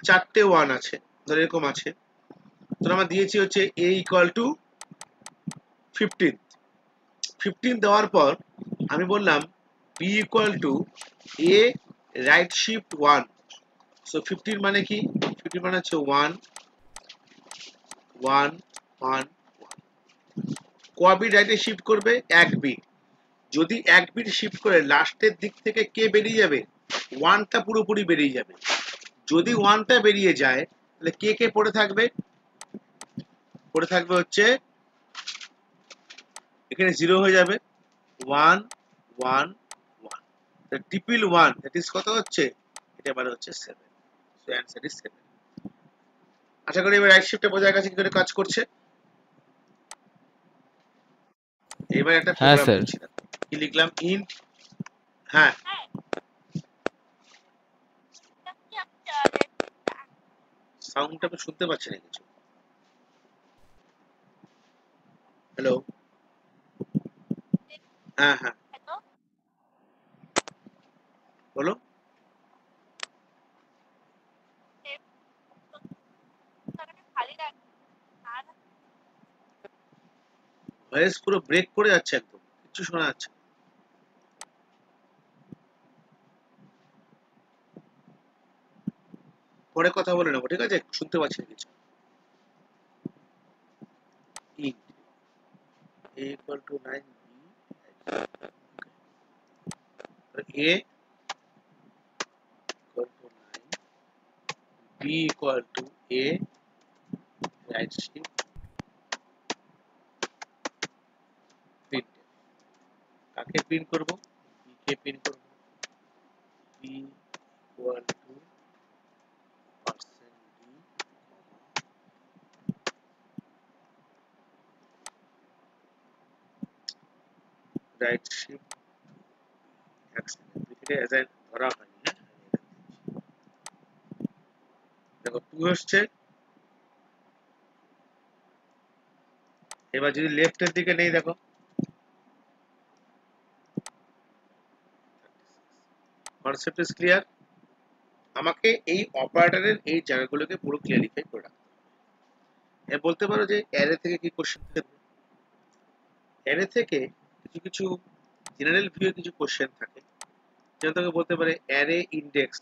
4টে 1 আছে, ধরে এরকম আছে, ধরে আমরা দিয়েছি হচ্ছে a ইকুয়াল টু 15। 15 দেওয়ার পর আমি বললাম b equal to a right shift 1। So 15 মানে কি, 15 মানে হচ্ছে 1 1 1 ক বিট রাইটে শিফট করবে, 1 বিট। যদি 1 বিট শিফট করে লাস্টের দিক থেকে কে বেরিয়ে যাবে, 1টা পুরোপুরি বেরিয়ে যাবে। যদি 1টা বেরিয়ে যায় তাহলে কে কে পড়ে থাকবে, পড়ে থাকবে হচ্ছে এখানে 0 হয়ে যাবে, 1 1 1, ট্রিপল 1 দ্যাট ইজ কত হচ্ছে, এটা মানে হচ্ছে 7। So answer is 7। আশা করি এবার রাইট শিফটে বোঝা গেছে কি করে কাজ করছে। এবার একটা হ্যাঁ প্রোগ্রাম স্যার। লিখছি, কি লিখলাম, ইন্ট, হ্যাঁ সাউন্ডটা আমি শুনতে পাচ্ছি না কিছু। হ্যালো, হ্যাঁ হ্যাঁ বলো। ভয়েস পুরো ব্রেক করে যাচ্ছে, একদম কিছু শোনা যাচ্ছে না। পরে কথা বলে নেবো, ঠিক আছে, শুনতে পাচ্ছি না কিছু। int a equal to 9 a equal to 9, b equal to a right shift print। কাকে প্রিন্ট করব, b কে প্রিন্ট করব, b equal to %d right shift assign ধরা হয়নি, হ্যাঁ দেখো 2 হচ্ছে। এবার যদি লেফটের দিকে নেই, দেখো কনসেপ্ট ইজ ক্লিয়ার। আমাকে এই অপারেটরের এই জায়গাগুলোকে পুরো ক্লিয়ারিফাই করে রাখতে হবে। বলতে পারো যে অ্যারে থেকে কি কোশ্চেন থাকবে, অ্যারে থেকে কিছু কিছু জেনারেল ভিউ কিছু কোশ্চেন থাকে, যেমন তোকে বলতে পারে array index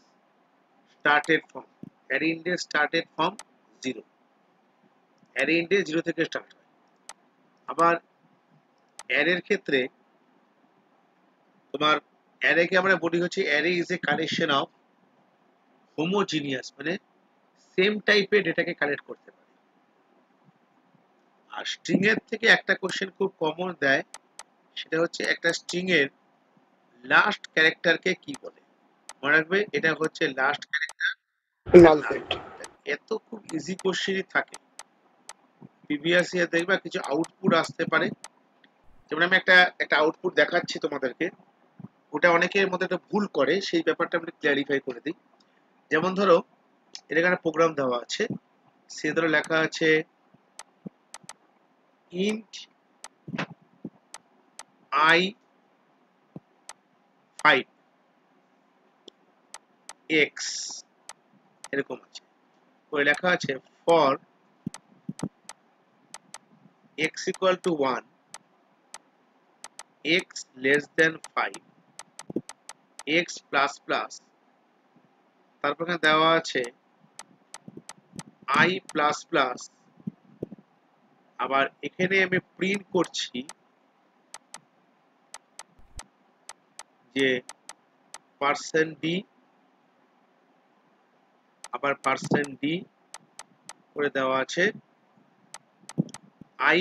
started from, array index started from 0, array index 0 থেকে স্টার্ট হয়। আবার অ্যারের ক্ষেত্রে তোমার অ্যারেকে আমরা বলি হচ্ছে array is a collection of homogeneous, মানে সেম টাইপের ডেটাকে কালেক্ট করতে পারে। আর স্ট্রিং এর থেকে একটা কোশ্চেন খুব কমন দেয়, সেটা হচ্ছে একটা স্ট্রিং এর লাস্ট ক্যারেক্টারকে কি বলে। মনে রাখবে এটা হচ্ছে লাস্ট ক্যারেক্টার। Null set. এত খুব ইজি কোশ্চেনই থাকে, প্রিভিয়াস ইয়ার দেখবা কিছু আউটপুট আসতে পারে। যেমন আমি একটা আউটপুট দেখাচ্ছি তোমাদেরকে, ওটা অনেকের মধ্যে একটা ভুল করে, সেই ব্যাপারটা আমি ক্লিয়ারিফাই করে দিই। যেমন ধরো এর এখানে প্রোগ্রাম দেওয়া আছে, সে ধরো লেখা আছে ইন্ট i5 x, এরকম আছে। ওই লেখা আছে for x equal to 1, x less than 5, x plus plus, তারপর এখানে দেওয়া আছে i plus plus। আবার এখানে আমি প্রিন্ট করছি যে %d, আবার %d করে দেওয়া আছে i,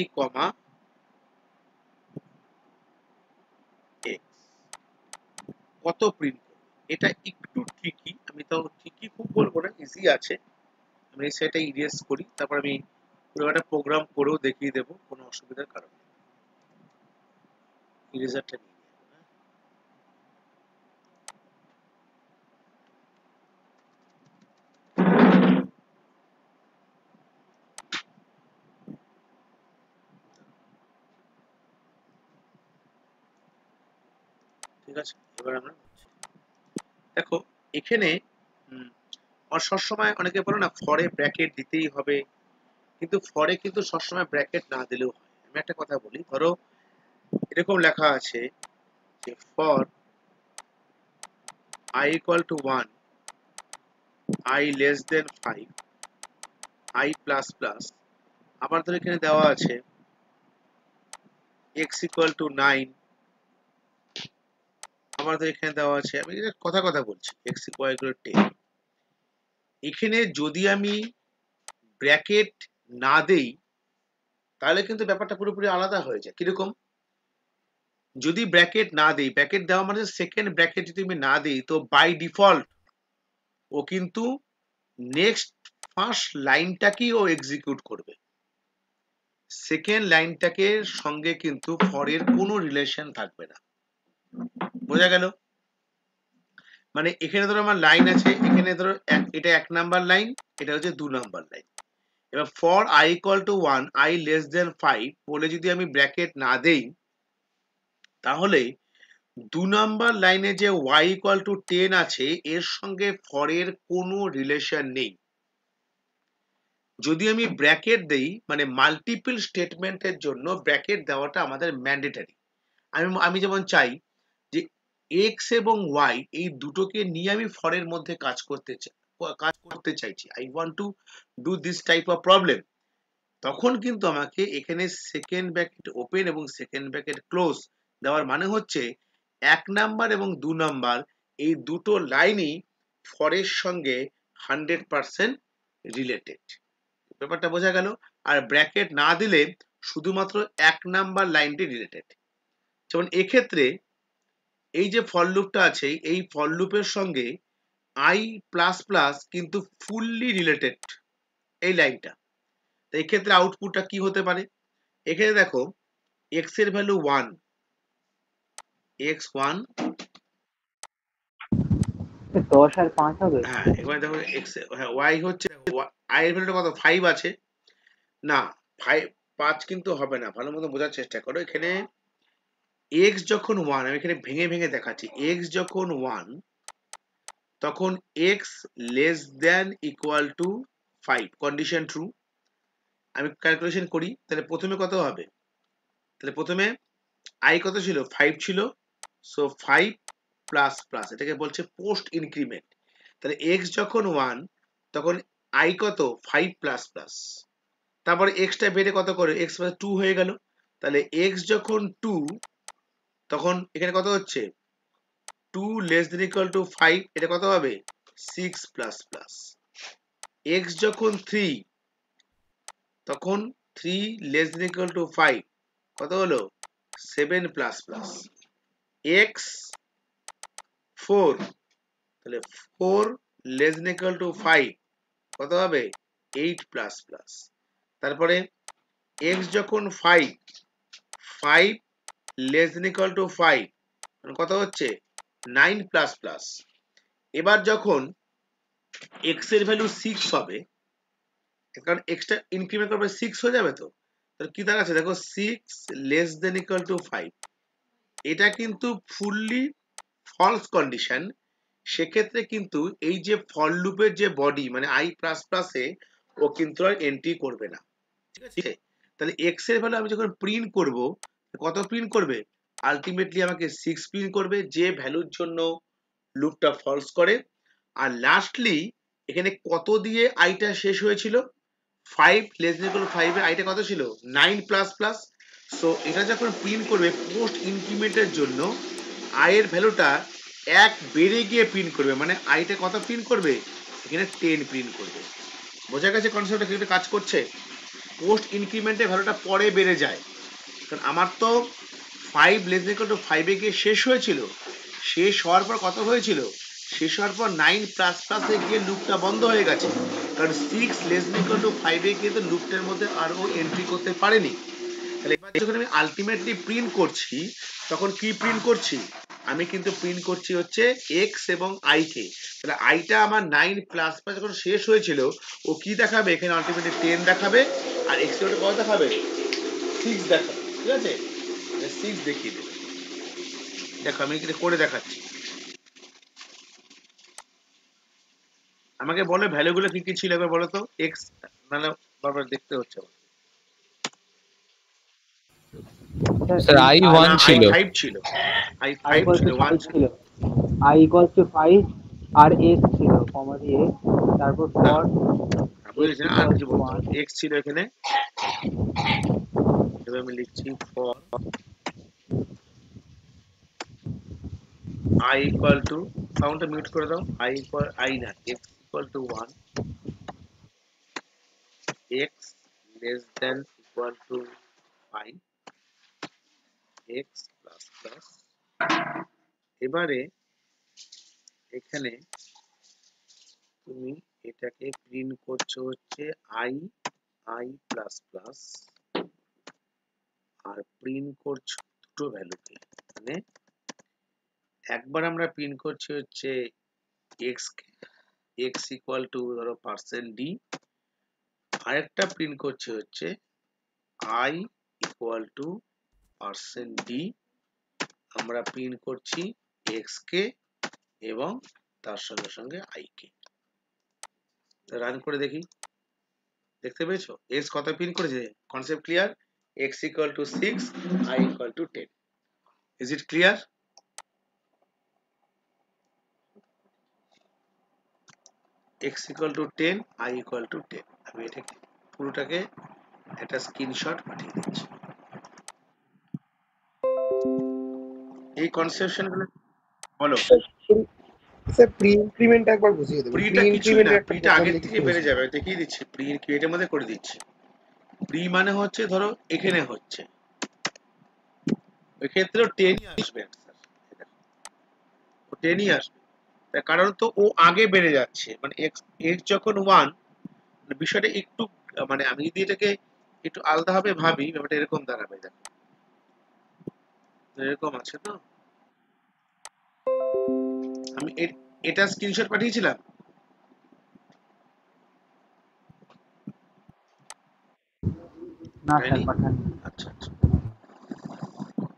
কত প্রিন্ট করবে। এটা একটু ট্রিকি, আমি তো ট্রিকি খুব বলবো না, ইজি আছে। আমি সেটা ইরেজ করি, তারপর আমি পুরো একটা প্রোগ্রাম করেও দেখিয়ে দেবো, কোনো অসুবিধার কারণ নেই। ইরেজারটা নিয়ে নেবো, হ্যাঁ। ঠিক আছে, এবার আমরা দেখো এখানে আর সবসময় অনেকে বলো না ফরে ব্র্যাকেট দিতেই হবে, কিন্তু ফরে কিন্তু সবসময় ব্র্যাকেট না দিলেও হয়। আমি একটা কথা বলি, ধরো এরকম লেখা আছে যে for i equal to 1, i less than 5, i plus plus, আবার ধরো এখানে দেওয়া আছে x equal to 9, আবার ধরো এখানে দেওয়া আছে, আমি কথা কথা বলছি, x equal to 10। এখানে যদি আমি ব্র্যাকেট না দেই তাহলে কিন্তু ব্যাপারটা পুরোপুরি আলাদা হয়ে যায়। কিরকম? যদি ব্র্যাকেট না দেই, ব্র্যাকেট দেওয়া মানে সেকেন্ড ব্র্যাকেট যদি আমি না দিই, তো বাই ডিফল্ট ও কিন্তু নেক্সট ফার্স্ট লাইনটাকেই ও এক্সিকিউট করবে, সেকেন্ড লাইনটাকে সঙ্গে কিন্তু ফরের কোনো রিলেশন থাকবে না। বোঝা গেল? মানে এখানে ধরো আমার লাইন আছে, এখানে ধরো এটা 1 নাম্বার লাইন, এটা হচ্ছে 2 নাম্বার লাইন। এবার for i equal to 1, i less than 5 বলে যদি আমি ব্র্যাকেট না দেই, তাহলে 2 নাম্বার লাইনে যে y equal to 10 আছে এর সঙ্গে ফরের কোনো রিলেশন নেই। যদি আমি ব্র্যাকেট দেই, মানে মাল্টিপল স্টেটমেন্টের জন্য ব্র্যাকেট দেওয়াটা আমাদের ম্যান্ডেটরি। আমি যেমন চাই যে x এবং y এই দুটোকে নিয়ে আমি ফরের মধ্যে কাজ করতে চাইছি, I want to do this type of problem, তখন কিন্তু আমাকে এখানে সেকেন্ড ব্র্যাকেট ওপেন এবং সেকেন্ড ব্র্যাকেট ক্লোজ দেওয়ার মানে হচ্ছে 1 নাম্বার এবং 2 নাম্বার এই দুটো লাইনই ফরের সঙ্গে 100% রিলেটেড। ব্যাপারটা বোঝা গেল? আর ব্র্যাকেট না দিলে শুধুমাত্র 1 নাম্বার লাইনটি রিলেটেড। যেমন এক্ষেত্রে এই যে ফর লুপটা আছে, এই ফর লুপের সঙ্গে i প্লাস প্লাস কিন্তু ফুললি রিলেটেড এই লাইনটা। তো এই ক্ষেত্রে আউটপুটটা কি হতে পারে? এখানে দেখো x এর ভ্যালু 1, x1, 10 আর 5 হবে। হ্যাঁ এখানে দেখো x, হ্যাঁ y হচ্ছে, i এর ভ্যালুটা কত 5 আছে না, 5 কিন্তু হবে না, ভালো মতো বোঝার চেষ্টা করো। এখানে x যখন 1, আমি এখানে ভেঙে ভেঙে দেখাচ্ছি, x যখন 1 তখন x less than equal to 5, condition true. আমি ক্যালকুলেশন করি, তাহলে প্রথমে কত হবে? তাহলে প্রথমে i কত ছিল? 5 ছিল, সো 5 প্লাস প্লাস, এটাকে বলছে পোস্ট ইনক্রিমেন্ট। তাহলে x যখন 1 তখন i কত? 5 প্লাস প্লাস, তারপরে x টা বেড়ে কত করে? x 2 হয়ে গেল। তাহলে x যখন 2 তখন এখানে কত হচ্ছে? 2 লেস দেন ইকুয়াল টু 5, এটা কত হবে? 6 প্লাস প্লাস। x যখন 3 তখন 3 লেস দেন ইকুয়াল টু 5, কত হলো? 7 প্লাস প্লাস। x 4, তাহলে 4 লেস দেন ইকুয়াল টু 5, কত হবে? 8 প্লাস প্লাস। তারপরে x যখন 5 লেস দেন ইকুয়াল টু 5, কত হচ্ছে? 9 প্লাস প্লাস। এবার যখন x এর ভ্যালু 6 হবে, কারণ x টা ইনক্রিমেন্ট করবে 6 হয়ে যাবে, তো তাহলে কি দাঁড়াচ্ছে দেখো 6 লেস দেন ইকুয়াল টু 5, এটা কিন্তু ফুললি ফলস কন্ডিশন। সেক্ষেত্রে কিন্তু এই যে ফর লুপের যে বডি মানে i প্লাস প্লাসে ও কিন্তু আর এন্ট্রি করবে না। ঠিক আছে? তাহলে x এর ভ্যালু আমি যখন প্রিন্ট করব, কত প্রিন্ট করবে? আলটিমেটলি আমাকে 6 প্রিন্ট করবে, যে ভ্যালুর জন্য লুপটা ফলস করে। আর লাস্টলি এখানে কত দিয়ে আইটা শেষ হয়েছিল? 5 লেস দেন ইকুয়াল টু 5 এর আইটা কত ছিল? 9 প্লাস প্লাস। সো এটা যখন প্রিন্ট করবে পোস্ট ইনক্রিমেন্টের জন্য i এর ভ্যালুটা 1 বেড়ে গিয়ে প্রিন্ট করবে, মানে আইটা কত প্রিন্ট করবে? এখানে 10 প্রিন্ট করবে। বোঝা গেছে কনসেপ্টটা কিভাবে কাজ করছে? পোস্ট ইনক্রিমেন্টের ভ্যালুটা পরে বেড়ে যায়, কারণ আমার তো 5 লেস দেন ইকুয়াল টু 5 এ গিয়ে শেষ হয়েছিল, শেষ হওয়ার পর কত হয়েছিল, শেষ হওয়ার পর 9 প্লাস প্লাসে গিয়ে লুপটা বন্ধ হয়ে গেছে, কারণ 6 লেস দেন ইকুয়াল টু 5 এ কিন্তু লুপটার মধ্যে আর ও এন্ট্রি করতে পারেনি। তাহলে এবার যখন আমি আলটিমেটলি প্রিন্ট করছি তখন কি প্রিন্ট করছি, আমি কিন্তু প্রিন্ট করছি হচ্ছে x এবং i কে। তাহলে আইটা আমার 9 প্লাস প্লাস যখন শেষ হয়েছিল ও কি দেখাবে, এখানে আলটিমেটলি 10 দেখাবে, আর x এর কত দেখাবে, 6 দেখাবে। ঠিক আছে, 6 দেখিয়ে দেবে। দেখো আমি এটা করে দেখাচ্ছি, আমাকে বলে ভ্যালুগুলো কি কি ছিল একবার বলো তো। x মানে বারবার দেখতে হচ্ছে আমার। স্যার স্যার I1 না ছিল। i5 ছিল, i i5 equal ছিল, to 1 5 ছিল ছিল, i equal to 5 R x ছিল কমা দিয়ে, তারপর না। for x বুঝেছি না, আর equal কিছু to বলতে হবে 1 না। x ছিল এখানে, এবার আমি লিখছি ফর i ইকুয়াল টু, সাউন্ডটা মিউট করে দাও, i ইকুয়াল i না x equal to 1, x less than equal to 5, x plus plus. এবারে এখানে তুমি এটাকে প্রিন্ট করছো হচ্ছে i i প্লাস প্লাস, আর প্রিন্ট করছো দুটো ভ্যালুকে, মানে একবার আমরা প্রিন্ট করছি হচ্ছে x কে, x ইকুয়াল টু ধরো পার্সেন্ট d, আরেকটা প্রিন্ট করছে হচ্ছে i equal two percent d, আমরা প্রিন্ট করছি x কে এবং তার সঙ্গে সঙ্গে i কে। রান করে দেখি, দেখতে পেয়েছো x কত প্রিন্ট করেছে, concept clear, x equal two 6, i equal two 10। Is it clear? x equal two 10, i equal two 10। আমি এটাকে পুরোটাকে একটা স্ক্রিনশট পাঠিয়ে দিচ্ছি। এই কনসেপশন গুলো বলো। স্যার প্রি ইনক্রিমেন্ট একবার বুঝিয়ে দেবেন, প্রি প্রিটা কিছুই না, ইনক্রিমেন্টের একটা প্রিটা প্রোগ্রাম আগের থেকে লিখতে বেড়ে হয়েছিল। যাবে, দেখিয়ে দিচ্ছি, প্রি ক্রিয়েটের মধ্যে করে দিচ্ছি। প্রি মানে হচ্ছে ধরো এখানে হচ্ছে, ওই ক্ষেত্রেও 10ই আসবে অ্যান্সার, ও 10ই আসবে, তার কারণ তো ও আগে বেড়ে যাচ্ছে, মানে x x যখন 1, বিষয়টা একটু মানে আমি যদি এটাকে একটু আলাদাভাবে ভাবি, ব্যাপারটা এরকম দাঁড়াবে, দেখো এরকম আছে তো, আমি এটা স্ক্রিনশট পাঠিয়েছিলাম, না স্যার হয়নি? পাঠান। আচ্ছা আচ্ছা,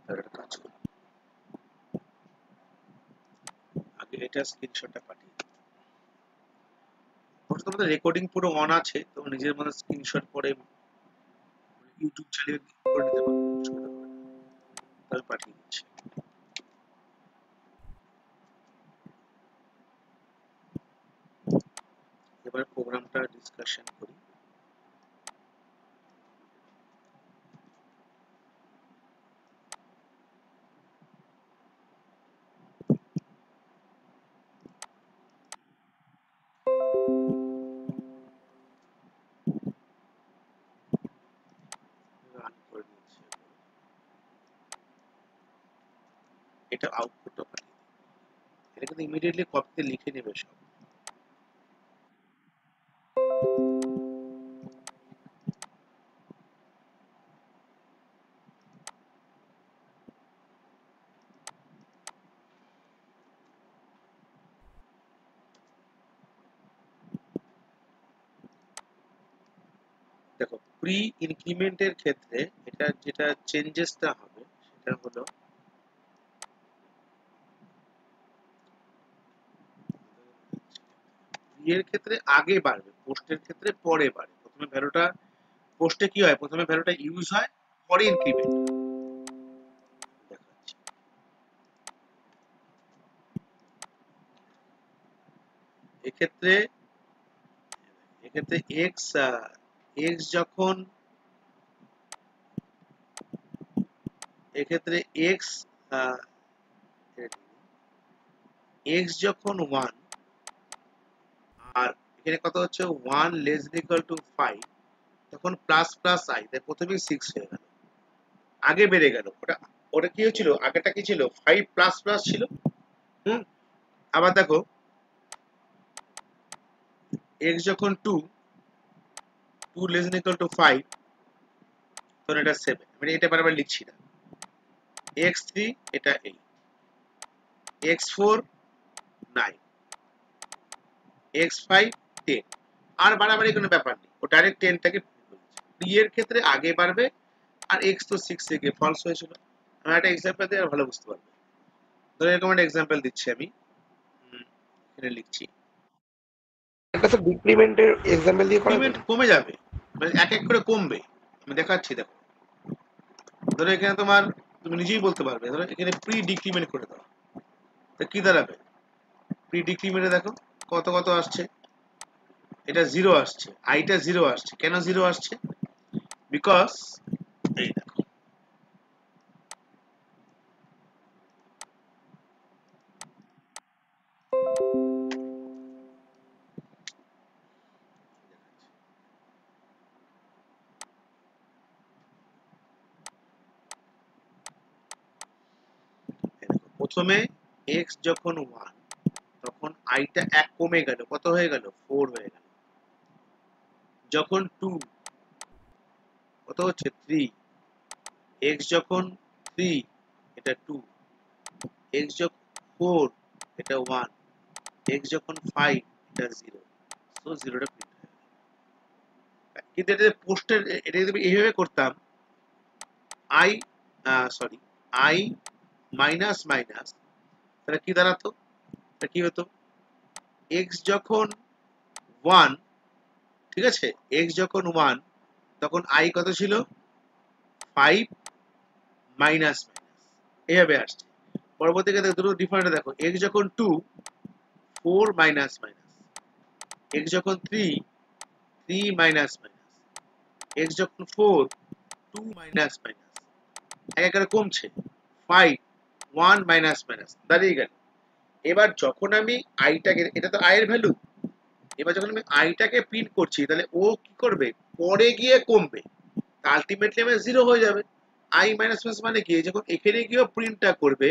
তাহলে একটা কাজ করি, আগে এটা স্ক্রিনশটটা পাঠিয়ে দিই। ওটা তোমাদের রেকর্ডিং পুরো অন আছে, তোমরা নিজের মধ্যে স্ক্রিনশট করে ইউটিউব চালিয়ে করে নিতে পারো, অসুবিধা হবে না। তাহলে পাঠিয়ে দিচ্ছি। এবার প্রোগ্রামটা ডিসকাশন করি। রান করে দিচ্ছি, এটা আউটপুটটা পাঠিয়ে দিই। এটা কিন্তু ইমিডিয়েটলি কপিতে লিখে নেবে সব। দেখো প্রি ইনক্রিমেন্টের ক্ষেত্রে এটা যেটা চেঞ্জেসটা হবে সেটা হলো, প্রি এর ক্ষেত্রে আগে বাড়বে, পোস্টের ক্ষেত্রে পরে বাড়ে। প্রথমে ভ্যালুটা পোস্টে কি হয়, প্রথমে ভ্যালুটা ইউজ হয়, পরে ইনক্রিমেন্ট দেখাচ্ছি। এক্ষেত্রে এক্ষেত্রে x যখন, এক্ষেত্রে x x যখন 1, আর এখানে কত হচ্ছে 1 লেস দেন ইকুয়াল টু 5, তখন প্লাস প্লাস i, তাই প্রথমেই 6 হয়ে গেল, আগে বেড়ে গেল। ওটা ওটা কি হয়েছিল, আগেটা কি ছিল 5 প্লাস প্লাস ছিল, হুম, আবার দেখো x যখন 2 less than equal to 5, তখন এটা 7, মানে এটা বারবার লিখছি না। x3 এটা 8, x4 9, x5 10, আর বাড়াবাড়ি কোনো ব্যাপার নেই, ও ডাইরেক্ট 10টাকে p এর ক্ষেত্রে আগে বাড়বে, আর x তো 6 থেকে ফলস হয়েছিল। আমি একটা এক্সাম্পল দিয়ে ভালো বুঝতে পারবে। ধরো এরকম একটা এক্সাম্পল দিচ্ছি আমি, এখানে লিখছি এটা তো ডিক্রিমেন্টের এক্সাম্পল দিয়ে করা ডিক্রিমেন্ট যায়। কমে যাবে, মানে এক এক করে কমবে। আমি দেখাচ্ছি, দেখো ধরো এখানে তোমার, তুমি নিজেই বলতে পারবে, ধরো এখানে প্রি ডিক্রিমেন্ট করে দাও, তো কি দাঁড়াবে? প্রি ডিক্রিমেন্টে দেখো কত কত আসছে, এটা 0 আসছে, আইটা 0 আসছে। কেন 0 আসছে? বিকজ এই দেখো প্রথমে x যখন 1, তখন আইটা 1 কমে গেল, কত হয়ে গেল? 4 হয়ে গেল। যখন 2, কত হচ্ছে? 3। x যখন 3, এটা 2, x যখন 4, এটা 1, x যখন 5, এটা 0। সো 0টা প্রিন্ট হয়ে গেল। কিন্তু এটা পোস্টের, এটা যদি এইভাবে করতাম, i sorry i minus minus, তাহলে কি দাঁড়াতো? এটা কি হতো? x যখন 1, ঠিক আছে, x যখন 1, তখন i কত ছিল? 5 মাইনাস মাইনাস, এইভাবে আসছে। পরবর্তীতে দেখো দুটো ডিফারেন্ট, দেখো x যখন 2, 4 মাইনাস মাইনাস, x যখন 3, 3 মাইনাস মাইনাস, x যখন 4, 2 মাইনাস মাইনাস, এক এক করে কমছে। 5, 1 মাইনাস মাইনাস, দাঁড়িয়ে গেল। এবার যখন আমি আইটাকে, এটা তো আই এর ভ্যালু, এবার যখন আমি আইটাকে প্রিন্ট করছি, তাহলে ও কি করবে? পরে গিয়ে কমবে, আলটিমেটলি আমার 0 হয়ে যাবে। আই মাইনাস মাইনাস মানে কি? যখন এখানে গিয়ে প্রিন্টটা করবে,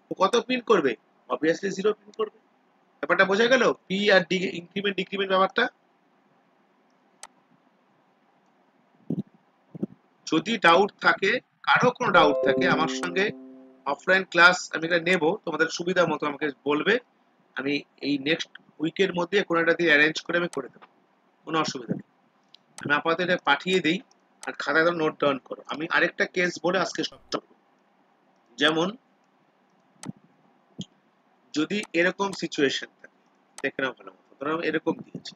ও কত প্রিন্ট করবে? অবভিয়াসলি 0 প্রিন্ট করবে। ব্যাপারটা বোঝা গেল? P R D increment decrement ব্যাপারটা। যদি ডাউট থাকে, কারো কোনো ডাউট থাকে, আমার সঙ্গে অফলাইন ক্লাস আমি এটা নেব, তোমাদের সুবিধা মতো আমাকে বলবে, আমি এই নেক্সট উইকের মধ্যে কোনো একটা দিয়ে অ্যারেঞ্জ করে আমি করে দেবো, কোনো অসুবিধা নেই। আমি আপাতত এটা পাঠিয়ে দিই, আর খাতায় নোট ডাউন করো। আমি আরেকটা কেস বলে আজকে সব করবো। যেমন যদি এরকম সিচুয়েশন থাকে, দেখে নাও ভালো মতো, ধরো এরকম দিয়েছে,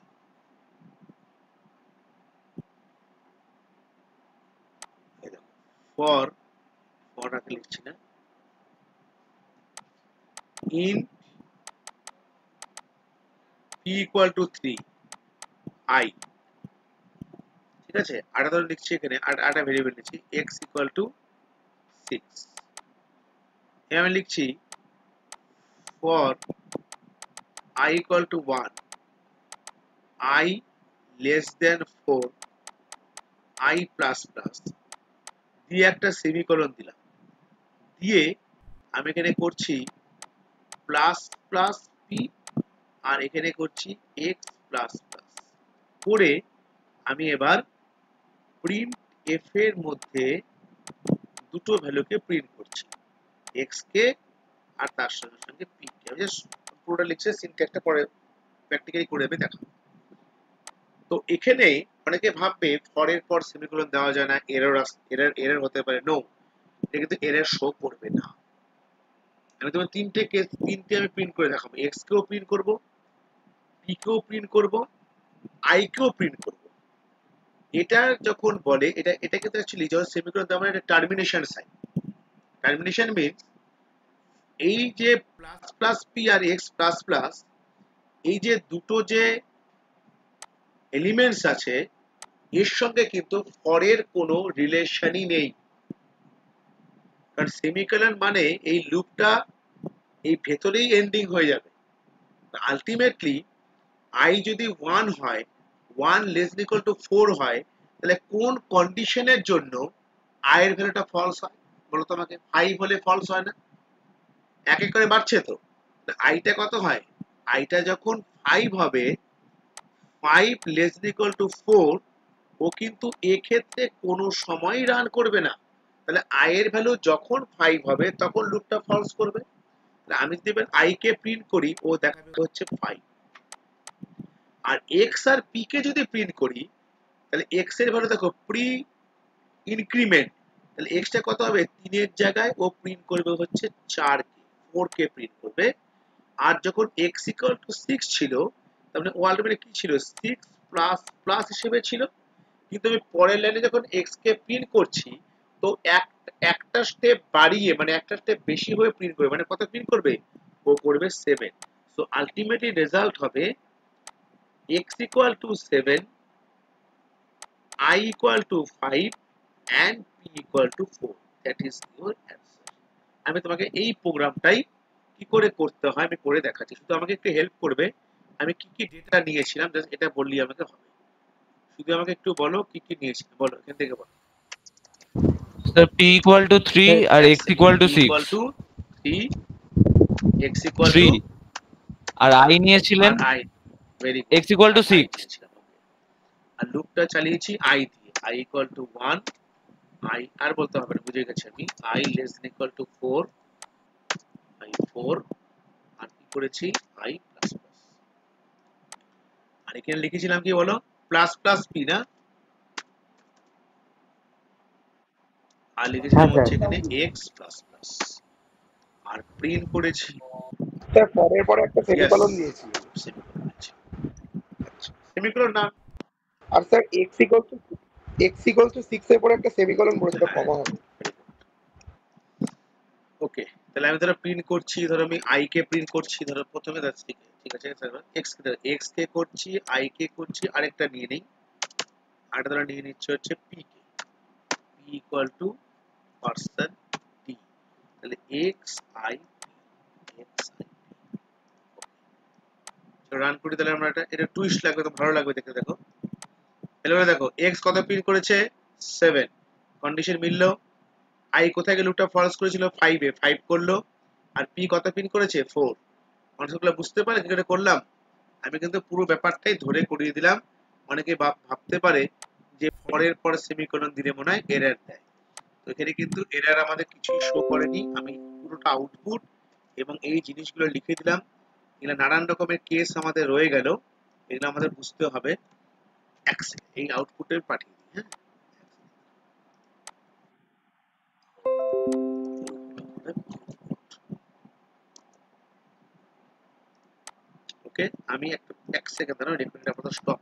ফর, ফর আগে লিখছি না, in p equal to 3 i, ঠিক আছে, আটা ধরে লিখছি এখানে, আটা ভেরিয়েবল লিখছি, x equal to 6, এখানে আমি লিখছি for I equal to 1, I less than 4, I plus plus, দিয়ে একটা সেমিকোলন দিলাম, দিয়ে আমি এখানে করছি প্লাস প্লাস পি, আর এখানে করছি এক্স প্লাস প্লাস, করে আমি এবার প্রিন্ট এফ এর মধ্যে দুটো ভ্যালুকে প্রিন্ট করছি, এক্স কে আর তার সঙ্গে সঙ্গে পি কে। আমি জাস্ট পুরোটা লিখছি, সিনট্যাক্সটা পরে প্র্যাকটিক্যালি করে দেবে, দেখো। তো এখানে অনেকে ভাববে ফরের পর সেমিকোলন দেওয়া যায় না, এরর এরর হতে পারে। নো, এটা কিন্তু এরর শো করবে না। আমি তোমার তিনটে কেস, তিনটে আমি প্রিন্ট করে দেখাবো, এক্স কেও প্রিন্ট করব, পি কেও প্রিন্ট করব, আই কেও প্রিন্ট করব। এটা যখন বলে, এটা কিন্তু অ্যাকচুয়ালি যখন সেমিকোলন দেওয়া, এটা টার্মিনেশন সাইন। টার্মিনেশন মিন্স এই যে plus plus P R x plus plus, এই যে দুটো যে এলিমেন্টস আছে, এর সঙ্গে কিন্তু ফরের কোনো রিলেশনই নেই। কারণ সেমিকোলন মানে এই লুপটা এই ভেতরেই এন্ডিং হয়ে যাবে। আলটিমেটলি আই যদি 1 হয়, 1 লেস দ্যান ইকুয়াল টু 4 হয়, তাহলে কোন কন্ডিশনের জন্য আই এর ভ্যালুটা ফলস হয় বলো তো আমাকে? 5 হলে ফলস হয় না, এক এক করে বাড়ছে তো, আইটা কত হয়, আইটা যখন 5 হবে, 5 লেস দ্যান ইকুয়াল টু 4, ও কিন্তু এক্ষেত্রে কোনো সময় রান করবে না। তাহলে আই এর ভ্যালু যখন 5 হবে তখন লুপটা ফলস করবে। তাহলে আমি যদি এবার আই কে প্রিন্ট করি, ও দেখাবে হচ্ছে 5। আর এক্স আর পি কে যদি প্রিন্ট করি, তাহলে এক্স এর ভ্যালু দেখো প্রি ইনক্রিমেন্ট, তাহলে এক্স টা কত হবে, 3 এর জায়গায় ও প্রিন্ট করবে হচ্ছে 4 কে, 4 কে প্রিন্ট করবে। আর যখন x ইকুয়াল টু 6 ছিল, তার মানে ও আলটিমেটলি কি ছিল, 6 প্লাস প্লাস হিসেবে ছিল। কিন্তু আমি পরের লাইনে যখন x কে প্রিন্ট করছি, তো একটা স্টেপ বাড়িয়ে, মানে একটা স্টেপ বেশি হয়ে প্রিন্ট করবে, মানে কত প্রিন্ট করবে, ও করবে 7। সো আলটিমেটলি রেজাল্ট হবে x equal two 7, I equal to 5 and P equal to 4. That is your answer. আমি তোমাকে এই প্রোগ্রামটাই কি করে করতে হয় আমি করে দেখাচ্ছি, শুধু আমাকে একটু হেল্প করবে। আমি কি কি ডেটা নিয়েছিলাম জাস্ট এটা বললেই আমাকে হবে। শুধু আমাকে একটু বলো কি কি নিয়েছিলাম, বলো এখান থেকে বলো। স্যার p equal to 3 আর x equal to P 6, equal to 3, x equal to 3 আর i নিয়েছিলেন, আর I, very good, x equal to R I 6। নিয়েছিলাম, okay। আর লুপটা চালিয়েছি I দিয়ে, I equal to 1, I আর বলতে হবে না, বুঝে গেছি আমি, I less than equal to 4, I 4, আর কি করেছি I প্লাস প্লাস। আর এখানে লিখেছিলাম কি বলো, প্লাস প্লাস পি না, আর লিখেছিলাম হ্যাঁ স্যার। হচ্ছে এখানে এক্স প্লাস প্লাস, আর প্রিন্ট করেছি, স্যার পরের পরে একটা ইয়েস, সেমিকোলন দিয়েছি। সেমিকোলন দিয়েছি। আচ্ছা, সেমিকোলন না, আর স্যার x ইকুয়াল টু 6 এর পরে একটা সেমিকোলন বলেছে, এটা হ্যাঁ, কমা হবে। ওকে। তাহলে আমি ধরো প্রিন্ট করছি, ধরো আমি আই কে প্রিন্ট করছি, ধরো প্রথমে যাচ্ছি, ঠিক আছে, এক্স কে করছি, আই কে করছি, আরেকটা নিয়ে নেই, আরেকটা ধরো নিয়ে নিচ্ছে হচ্ছে P K, P equal to person T, তাহলে X I X I, run করি। তাহলে আমরা এটা টুইস্ট লাগবে, তো ভালো লাগবে দেখতে, দেখো। তাহলে দেখো এক্স কত প্রিন্ট করেছে, 7, কন্ডিশন মিললো। আই কোথায় গিয়ে লুপটা ফলস করেছিল, 5 এ 5 করলো। আর পি কত প্রিন্ট করেছে, 4। মানুষগুলো বুঝতে পারে কি করে করলাম, আমি কিন্তু পুরো ব্যাপারটাই ধরে করিয়ে দিলাম। অনেকে ভাবতে পারে যে পরের পরে সেমিকোলন দিলে মনে হয় এরর দেয়, তো এখানে কিন্তু এরর আমাদের কিছুই শো করেনি। আমি পুরোটা আউটপুট এবং এই জিনিসগুলো লিখে দিলাম। এগুলো নানান রকমের কেস আমাদের রয়ে গেল, এগুলো আমাদের বুঝতে হবে। এই আউটপুটের পাঠিয়ে দিই, হ্যাঁ। ওকে, আমি এক সেকেন্ড দাঁড়াও, রেকর্ডিংটা আপাতত স্টপ